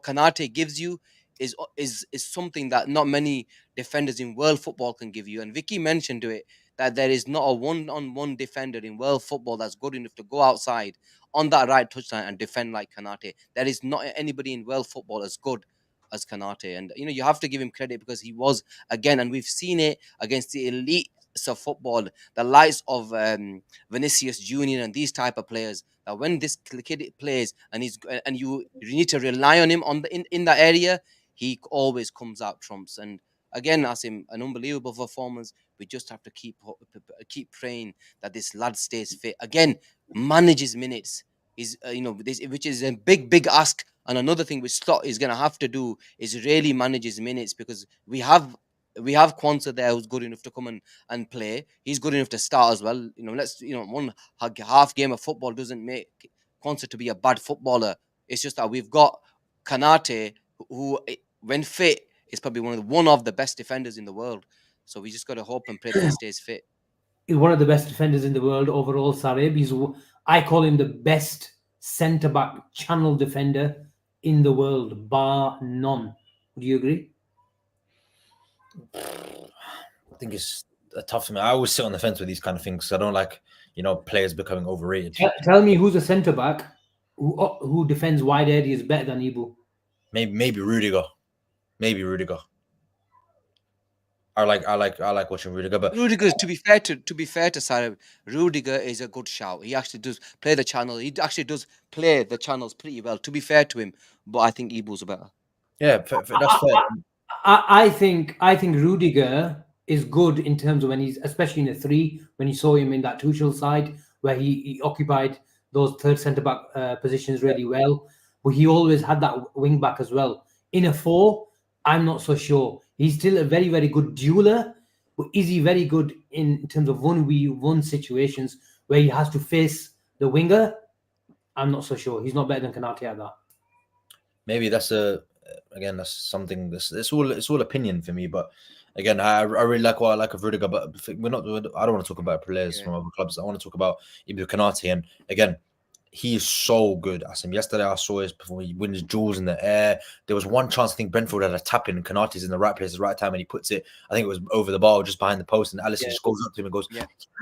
[SPEAKER 2] Konate gives you is something that not many defenders in world football can give you. And Vicky mentioned to it that there is not a one-on-one defender in world football that's good enough to go outside on that right touchline and defend like Konate. There is not anybody in world football as good as Konate. And you have to give him credit because he was, again, and we've seen it against the elite of football, the likes of Vinicius Junior and these type of players, that when this kid plays and you need to rely on him in that area, he always comes out trumps. And again, Asim, an unbelievable performance. We just have to keep praying that this lad stays fit. Again, manages minutes is which is a big ask. And another thing which Slot is going to have to do is really manage his minutes, because we have Kwanzaa there who's good enough to come and play. He's good enough to start as well. One half game of football doesn't make Kwanzaa to be a bad footballer. It's just that we've got Konate, who, when fit, is probably one of the best defenders in the world. So we just got to hope and pray that he stays fit.
[SPEAKER 1] He's one of the best defenders in the world overall, Sarib. I call him the best centre-back channel defender in the world, bar none. Do you agree?
[SPEAKER 3] I think it's tough for me. I always sit on the fence with these kind of things. I don't like, players becoming overrated.
[SPEAKER 1] Tell me who's a centre-back who defends wide areas better than Ibu.
[SPEAKER 3] Maybe Rudiger. I like watching Rudiger, but
[SPEAKER 2] Rudiger, to be fair to Sarib, Rudiger is a good shout. He actually does play the channel. He actually does play the channels pretty well, to be fair to him. But I think Ibu's better.
[SPEAKER 3] Yeah, that's fair.
[SPEAKER 1] I think Rudiger is good in terms of when he's, especially in a 3, when you saw him in that Tuchel side where he occupied those third centre-back positions really well. But he always had that wing back as well. In a 4, I'm not so sure. He's still a very, very good dueler, but is he very good in terms of 1v1 situations where he has to face the winger? I'm not so sure. He's not better than Konate at that.
[SPEAKER 3] Maybe that's something. It's all opinion for me. But again, I really like what I like of Rudiger. But I don't want to talk about players from other clubs. I want to talk about Ibrahima Konate. And again, he is so good. Asim. Yesterday I saw his before he wins duels in the air. There was one chance I think Brentford had a tap in, and Konate's in the right place at the right time, and he puts it. I think it was over the bar, just behind the post, and Alisson just goes up to him and goes,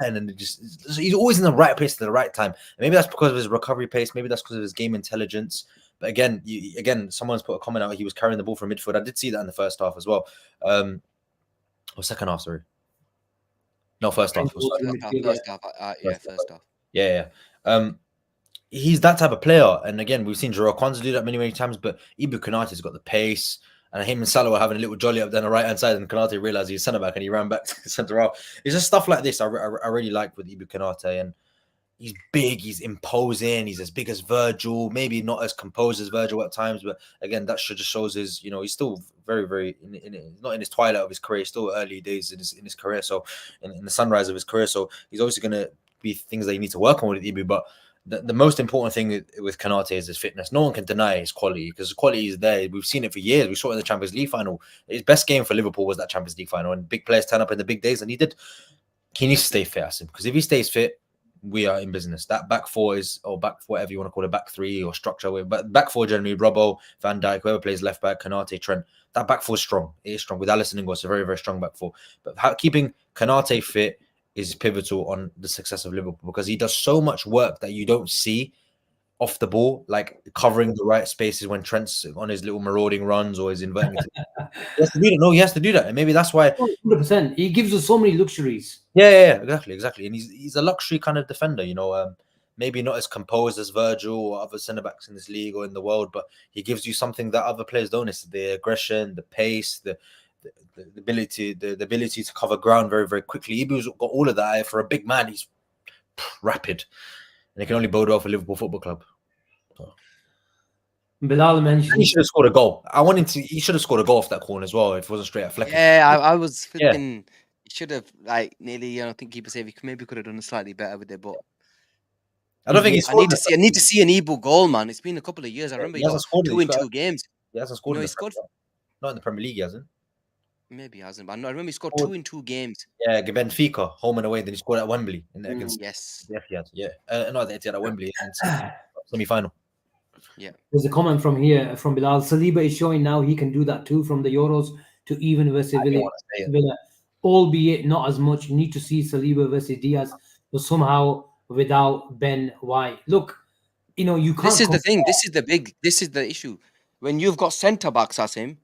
[SPEAKER 3] and then he's always in the right place at the right time. And maybe that's because of his recovery pace. Maybe that's because of his game intelligence. But again, someone's put a comment out. He was carrying the ball from midfield. I did see that in the first half as well. Or second half, sorry. No, first half.
[SPEAKER 2] First half.
[SPEAKER 3] Yeah. He's that type of player. And again, we've seen Jarrell Kwanzaa do that many times, but Ibu Konate's got the pace. And him and Salah were having a little jolly up down the right-hand side, and Konate realised he's centre-back and he ran back to centre-half. It's just stuff like this I really like with Ibu Konate. And he's big, he's imposing, he's as big as Virgil, maybe not as composed as Virgil at times, but again, that just shows his, he's still very, very, not in his twilight of his career, still early days in his career, so in the sunrise of his career, so he's obviously going to be things that you need to work on with Ibu, but the most important thing with Konate is his fitness. No one can deny his quality, because his quality is there. We've seen it for years. We saw it in the Champions League final. His best game for Liverpool was that Champions League final, and big players turn up in the big days, and he needs to stay fit, Asim, because if he stays fit, we are in business. That back four or back whatever you want to call it, back three or structure, but back four generally, Robbo, Van Dijk, whoever plays left back, Konate, Trent, that back four is strong. It is strong. With Alisson and it's a very, very strong back four. But keeping Konate fit is pivotal on the success of Liverpool, because he does so much work that you don't see off the ball, like covering the right spaces when Trent's on his little marauding runs or is inverting. He has to do that. No, he has to do that, and maybe that's why.
[SPEAKER 1] 100%. He gives us so many luxuries.
[SPEAKER 3] Yeah, exactly. And he's a luxury kind of defender, maybe not as composed as Virgil or other centre backs in this league or in the world, but he gives you something that other players don't. It's the aggression, the pace, the ability to cover ground very, very quickly. Ibu's got all of that. For a big man, he's rapid, and he can only bode well for Liverpool Football Club.
[SPEAKER 1] Bilal mentioned
[SPEAKER 3] he should have scored a goal. He should have scored a goal off that corner as well if it wasn't straight at Flecken.
[SPEAKER 2] Yeah, I was thinking he should have nearly. I don't think keeper save. He maybe could have done slightly better with it, but
[SPEAKER 3] I don't think he's.
[SPEAKER 2] I need to see an Ibu goal, man. It's been a couple of years. I remember he got 2 in 2 games.
[SPEAKER 3] He hasn't scored. He scored. Not in the Premier League, he hasn't.
[SPEAKER 2] Maybe he hasn't, but I remember he scored 2 in 2 games.
[SPEAKER 3] Yeah, Benfica, home and away. Then he scored at Wembley.
[SPEAKER 2] Yes.
[SPEAKER 3] Yeah. No, they did at Wembley in semi-final.
[SPEAKER 1] Yeah. There's a comment from Bilal. Saliba is showing now he can do that too, from the Euros to even versus Villa. Albeit not as much. You need to see Saliba versus Diaz, but somehow without Ben White. Look, you can't.
[SPEAKER 2] This is the thing. This is the issue. When you've got centre backs, Asim,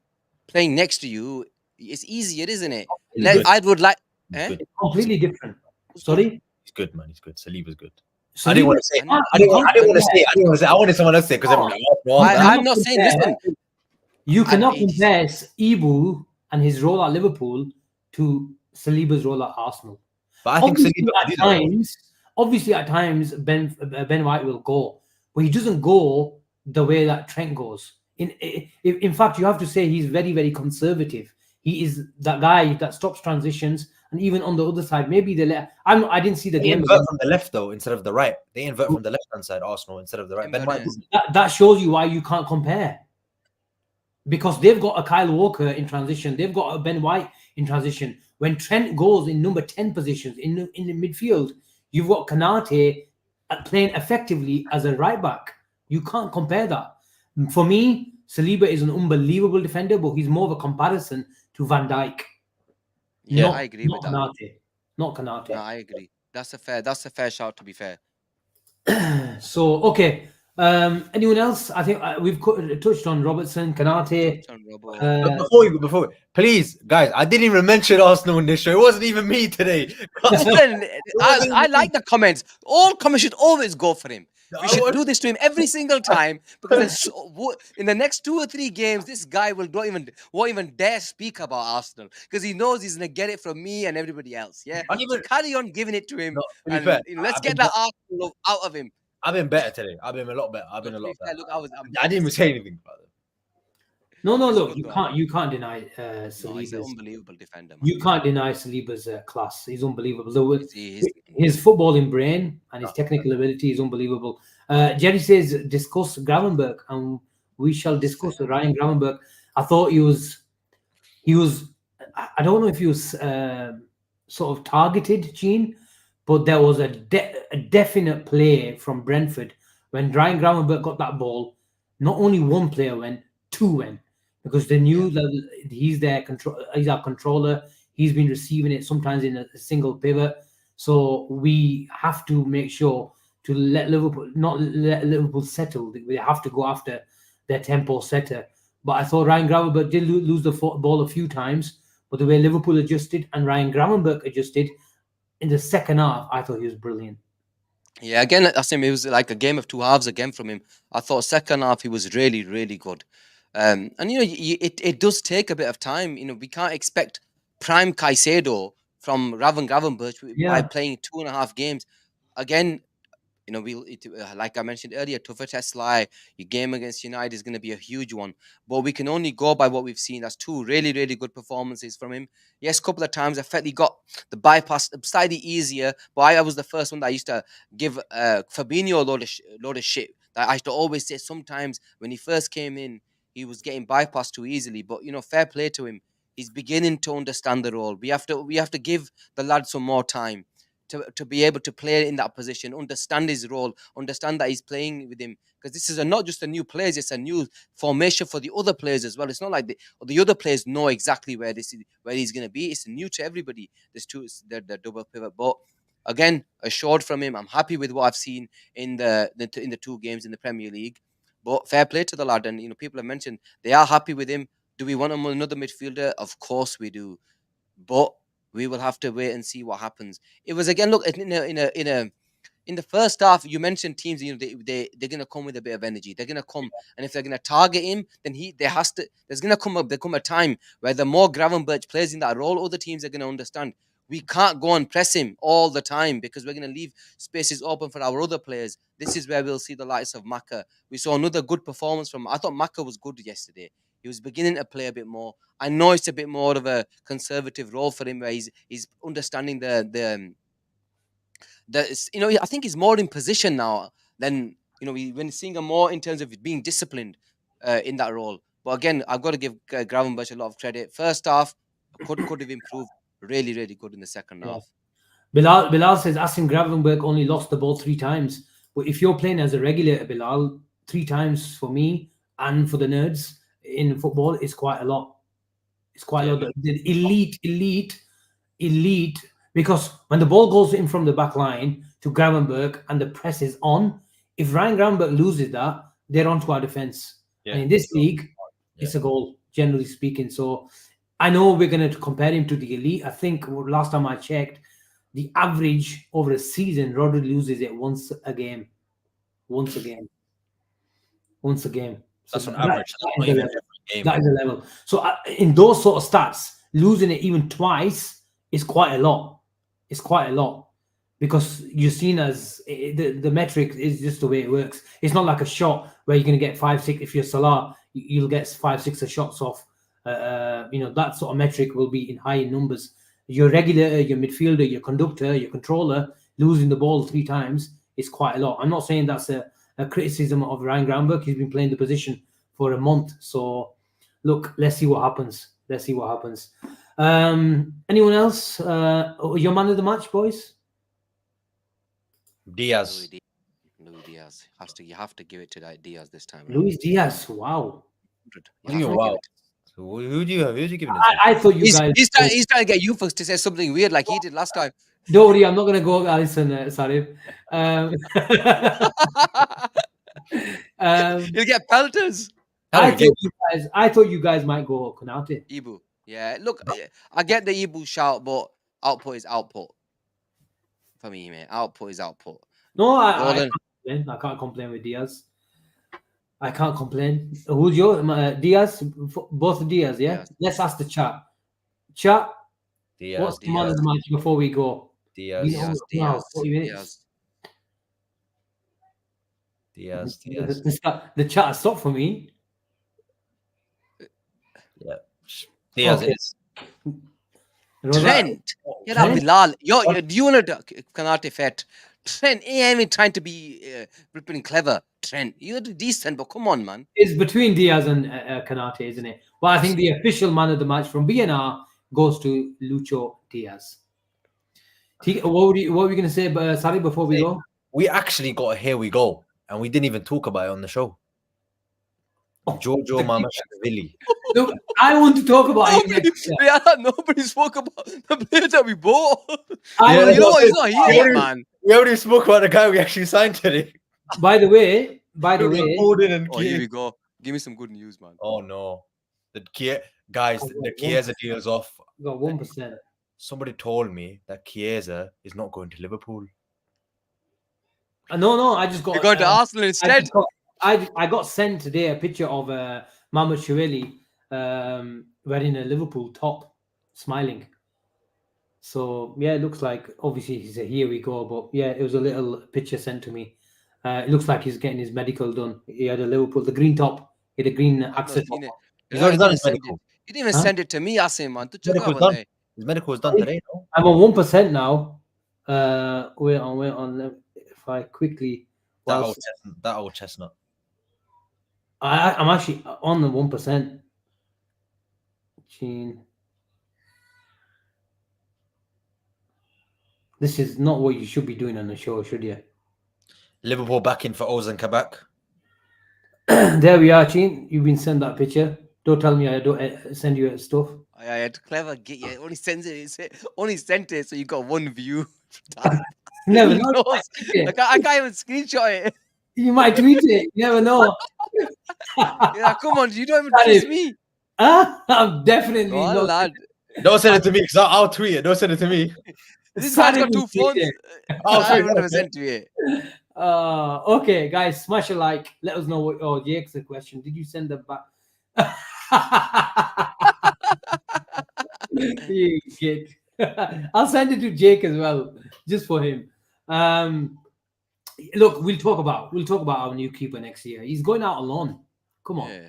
[SPEAKER 2] playing next to you, it's easier, isn't it? I would like.
[SPEAKER 1] It's completely different. Sorry?
[SPEAKER 3] He's good, man. He's good. Saliba's good. I didn't want to say. I didn't want to say. I wanted someone else to say, because
[SPEAKER 2] I'm not saying. Listen,
[SPEAKER 1] you cannot compare Ibu and his role at Liverpool to Saliba's role at Arsenal.
[SPEAKER 3] But I think
[SPEAKER 1] obviously at times Ben White will go, but he doesn't go the way that Trent goes. In fact, you have to say he's very, very conservative. He is that guy that stops transitions, and even on the other side, maybe I didn't see the game.
[SPEAKER 3] Invert from the left though instead of the right. They invert from the left-hand side, Arsenal, instead of the right. Ben White.
[SPEAKER 1] That shows you why you can't compare, because they've got a Kyle Walker in transition. They've got a Ben White in transition. When Trent goes in number 10 positions in the midfield, you've got Konate playing effectively as a right back. You can't compare that. For me, Saliba is an unbelievable defender, but he's more of a comparison to Van Dijk.
[SPEAKER 2] Yeah, I agree with that.
[SPEAKER 1] Not Konate.
[SPEAKER 2] No, I agree. That's a fair shout, to be fair.
[SPEAKER 1] So, okay. Anyone else? I think we've touched on Robertson, Konate.
[SPEAKER 3] Before, please, guys, I didn't even mention Arsenal in this show. It wasn't even me today.
[SPEAKER 2] I like the comments. All comments should always go for him. We should do this to him every single time, because in the next 2 or 3 games, this guy won't even dare speak about Arsenal, because he knows he's gonna get it from me and everybody else. Yeah, so carry on giving it to him, let's get that Arsenal out of him.
[SPEAKER 3] I've been better today. I've been a lot better.
[SPEAKER 2] Look,
[SPEAKER 3] I didn't even say anything about it.
[SPEAKER 1] No. Look, you can't deny Saliba's.
[SPEAKER 2] No, he's an unbelievable defender. Man.
[SPEAKER 1] You can't deny Saliba's class. He's unbelievable. His footballing brain and his technical ability is unbelievable. Jerry says discuss Gravenberch, and we shall discuss Ryan Gravenberch. I thought he was. I don't know if he was sort of targeted, Gene, but there was a definite play from Brentford When Ryan Gravenberch got that ball, not only one player went, two went, because they knew that he's their control. He's our controller. He's been receiving it sometimes in a single pivot. So we have to make sure to not let Liverpool settle. We have to go after their tempo setter. But I thought Ryan Gravenberch did lose the ball a few times. But the way Liverpool adjusted and Ryan Gravenberch adjusted in the second half, I thought he was brilliant.
[SPEAKER 2] Yeah, again, Asim, it was like a game of two halves again from him. I thought second half he was really, really good. And it does take a bit of time. We can't expect prime Caicedo from Gravenberch by playing 2.5 games. Again, like I mentioned earlier, tougher test lie. Your game against United is going to be a huge one. But we can only go by what we've seen. That's 2 really, really good performances from him. Yes, a couple of times I felt he got the bypass slightly easier. But I was the first one that I used to give Fabinho a load of shit. That I used to always say sometimes when he first came in, he was getting bypassed too easily. But, fair play to him. He's beginning to understand the role. We have to give the lad some more time to be able to play in that position, understand his role, understand that he's playing with him. Because this is not just a new players, it's a new formation for the other players as well. It's not like the other players know exactly where he's going to be. It's new to everybody. The double pivot. But again, assured from him, I'm happy with what I've seen in the 2 games in the Premier League. But fair play to the lad. And people have mentioned they are happy with him. Do we want him another midfielder? Of course we do. But we will have to wait and see what happens. It was again, look, in the first half, you mentioned teams, they're gonna come with a bit of energy. They're gonna come, and if they're gonna target him, then there's gonna come a time where the more Gravenberch plays in that role, other teams are gonna understand we can't go and press him all the time because we're gonna leave spaces open for our other players. This is where we'll see the likes of Maka. We saw another good performance from. I thought Maka was good yesterday. He was beginning to play a bit more. I know it's a bit more of a conservative role for him, where he's understanding I think he's more in position now than when seeing him more in terms of being disciplined in that role. But again, I've got to give Gravenberch a lot of credit. First half could have improved really, really good in the second half.
[SPEAKER 1] Bilal says Asim Gravenberch only lost the ball 3 times. But if you're playing as a regulator, Bilal, 3 times for me and for the nerds in football is quite a lot. It's quite a lot. The elite, because when the ball goes in from the back line to Gravenberch and the press is on, if Ryan Gravenberch loses that, they're onto our defense. And in this league, it's a goal, generally speaking. So I know we're going to compare him to the elite. I think last time I checked, the average over a season, Rodri loses it once a game. So
[SPEAKER 3] that's on average.
[SPEAKER 1] That is the level. So in those sort of stats, losing it even twice is quite a lot. It's quite a lot because you're seen as the metric is just the way it works. It's not like a shot where you're going to get 5-6. If you're Salah, you'll get 5-6 shots off. That sort of metric will be in high numbers. Your regulator, your midfielder, your conductor, your controller losing the ball 3 times is quite a lot. I'm not saying that's a criticism of Ryan Gravenberch. He's been playing the position for a month. So, look, let's see what happens. Anyone else? Your man of the match, boys?
[SPEAKER 3] Diaz.
[SPEAKER 2] Luis Diaz. You have to give it to Diaz this time.
[SPEAKER 1] Luis Diaz. Wow.
[SPEAKER 3] Wow. So who do you give it to?
[SPEAKER 1] I thought you guys.
[SPEAKER 2] He's trying to get you folks to say something weird like he did last time.
[SPEAKER 1] Don't worry, I'm not going to go Alisson, Sarib.
[SPEAKER 2] You'll get pelters.
[SPEAKER 1] I thought you guys might go Konate.
[SPEAKER 2] Ibu. Yeah, look, I get the Ibu shout, but output is output. For me, man. Output is output.
[SPEAKER 1] No, I can't complain with Diaz. I can't complain. Who's your Diaz? Both Diaz, yeah? Diaz. Let's ask the chat. Chat,
[SPEAKER 3] Diaz,
[SPEAKER 1] what's the man of the match before we go?
[SPEAKER 3] Diaz.
[SPEAKER 1] The chat stopped for me.
[SPEAKER 3] Yeah. Diaz is.
[SPEAKER 2] Trent. Yeah, Bilal. Do you want to Konate fet? Trent, ain't trying to be flipping clever. Trent, you're decent, but come on, man.
[SPEAKER 1] It's between Diaz and Konate, isn't it? Well, I think the official man of the match from BNR goes to Lucho Diaz. What were you going to say, Sarib, before we go?
[SPEAKER 3] We actually got a here we go. and we didn't even talk about it on the show. Giorgio Mamashvili.
[SPEAKER 1] Look, I want to talk about him next year.
[SPEAKER 2] Nobody spoke about the players that we bought.
[SPEAKER 3] Yeah,
[SPEAKER 2] You know what? He's not here yet,
[SPEAKER 3] already-
[SPEAKER 2] man.
[SPEAKER 3] We already spoke about the guy we actually signed today.
[SPEAKER 1] By the way,
[SPEAKER 3] Foden and
[SPEAKER 2] Oh, here
[SPEAKER 3] Kane.
[SPEAKER 2] we go. Give me some good news, man.
[SPEAKER 3] Oh no, the Chiesa deal's off.
[SPEAKER 1] got 1%.
[SPEAKER 3] Somebody told me that Chiesa is not going to Liverpool.
[SPEAKER 1] No, I just got.
[SPEAKER 2] You're going to Arsenal instead.
[SPEAKER 1] I got sent today a picture of Mamashvili wearing a Liverpool top, smiling. So yeah, it looks like obviously he's a here we go, but yeah, it was a little picture sent to me. It looks like he's getting his medical done. He had a Liverpool, the green top, he had a green access.
[SPEAKER 3] He's already done his medical.
[SPEAKER 2] You didn't even send it to me, Asim, man.
[SPEAKER 3] Medical's done. His medical was done today. No?
[SPEAKER 1] I'm on 1% now. Wait on. If I quickly.
[SPEAKER 3] That old chestnut.
[SPEAKER 1] I'm actually on the 1%. Gene. This is not what you should be doing on the show, should you?
[SPEAKER 3] Liverpool backing for Ozan Kabak.
[SPEAKER 1] There we are, Gene. You've been sent that picture. Don't tell me I don't send you stuff.
[SPEAKER 2] I had to clever get you. Only sent it, so you got one view.
[SPEAKER 1] Never
[SPEAKER 2] Who
[SPEAKER 1] know.
[SPEAKER 2] knows? I can't even screenshot it.
[SPEAKER 1] You might tweet it. You never know.
[SPEAKER 2] Yeah, come on, you don't even trust me.
[SPEAKER 1] I'm definitely
[SPEAKER 2] Oh,
[SPEAKER 1] not.
[SPEAKER 2] lad.
[SPEAKER 3] Don't send it to me because I'll tweet it. Don't send it to me.
[SPEAKER 2] This man's got
[SPEAKER 1] Sarib
[SPEAKER 2] two
[SPEAKER 1] will tweet
[SPEAKER 2] phones.
[SPEAKER 1] it.
[SPEAKER 2] I would never sent to it.
[SPEAKER 1] Okay, guys, smash a like. Let us know what. Oh, Jake's a question. Did you send them back? You kid. I'll send it to Jake as well, just for him. Look, we'll talk about our new keeper next year. He's going out alone. Come on,
[SPEAKER 2] Yeah.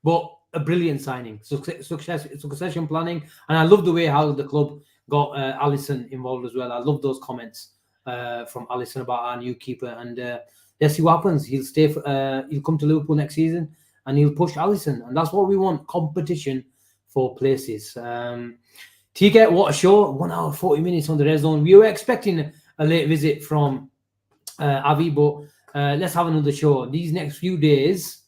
[SPEAKER 1] but a brilliant signing, succession planning, and I love the way how the club got Alisson involved as well. I love those comments from Alisson about our new keeper, and let's see what happens. He'll stay. He'll come to Liverpool next season, and he'll push Alisson, and that's what we want: competition for places. TK, what a show! 1 hour 40 minutes on the red zone. We were expecting a late visit from Avi, but let's have another show. These next few days,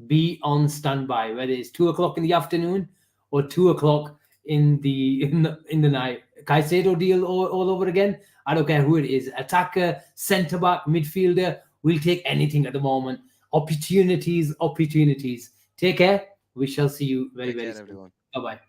[SPEAKER 1] be on standby, whether it's 2 o'clock in the afternoon or 2 o'clock in the night. Caicedo deal all over again. I don't care who it is. Attacker, centre back, midfielder. We'll take anything at the moment. Opportunities. Take care. We shall see you very soon.
[SPEAKER 2] Everyone.
[SPEAKER 1] Bye bye.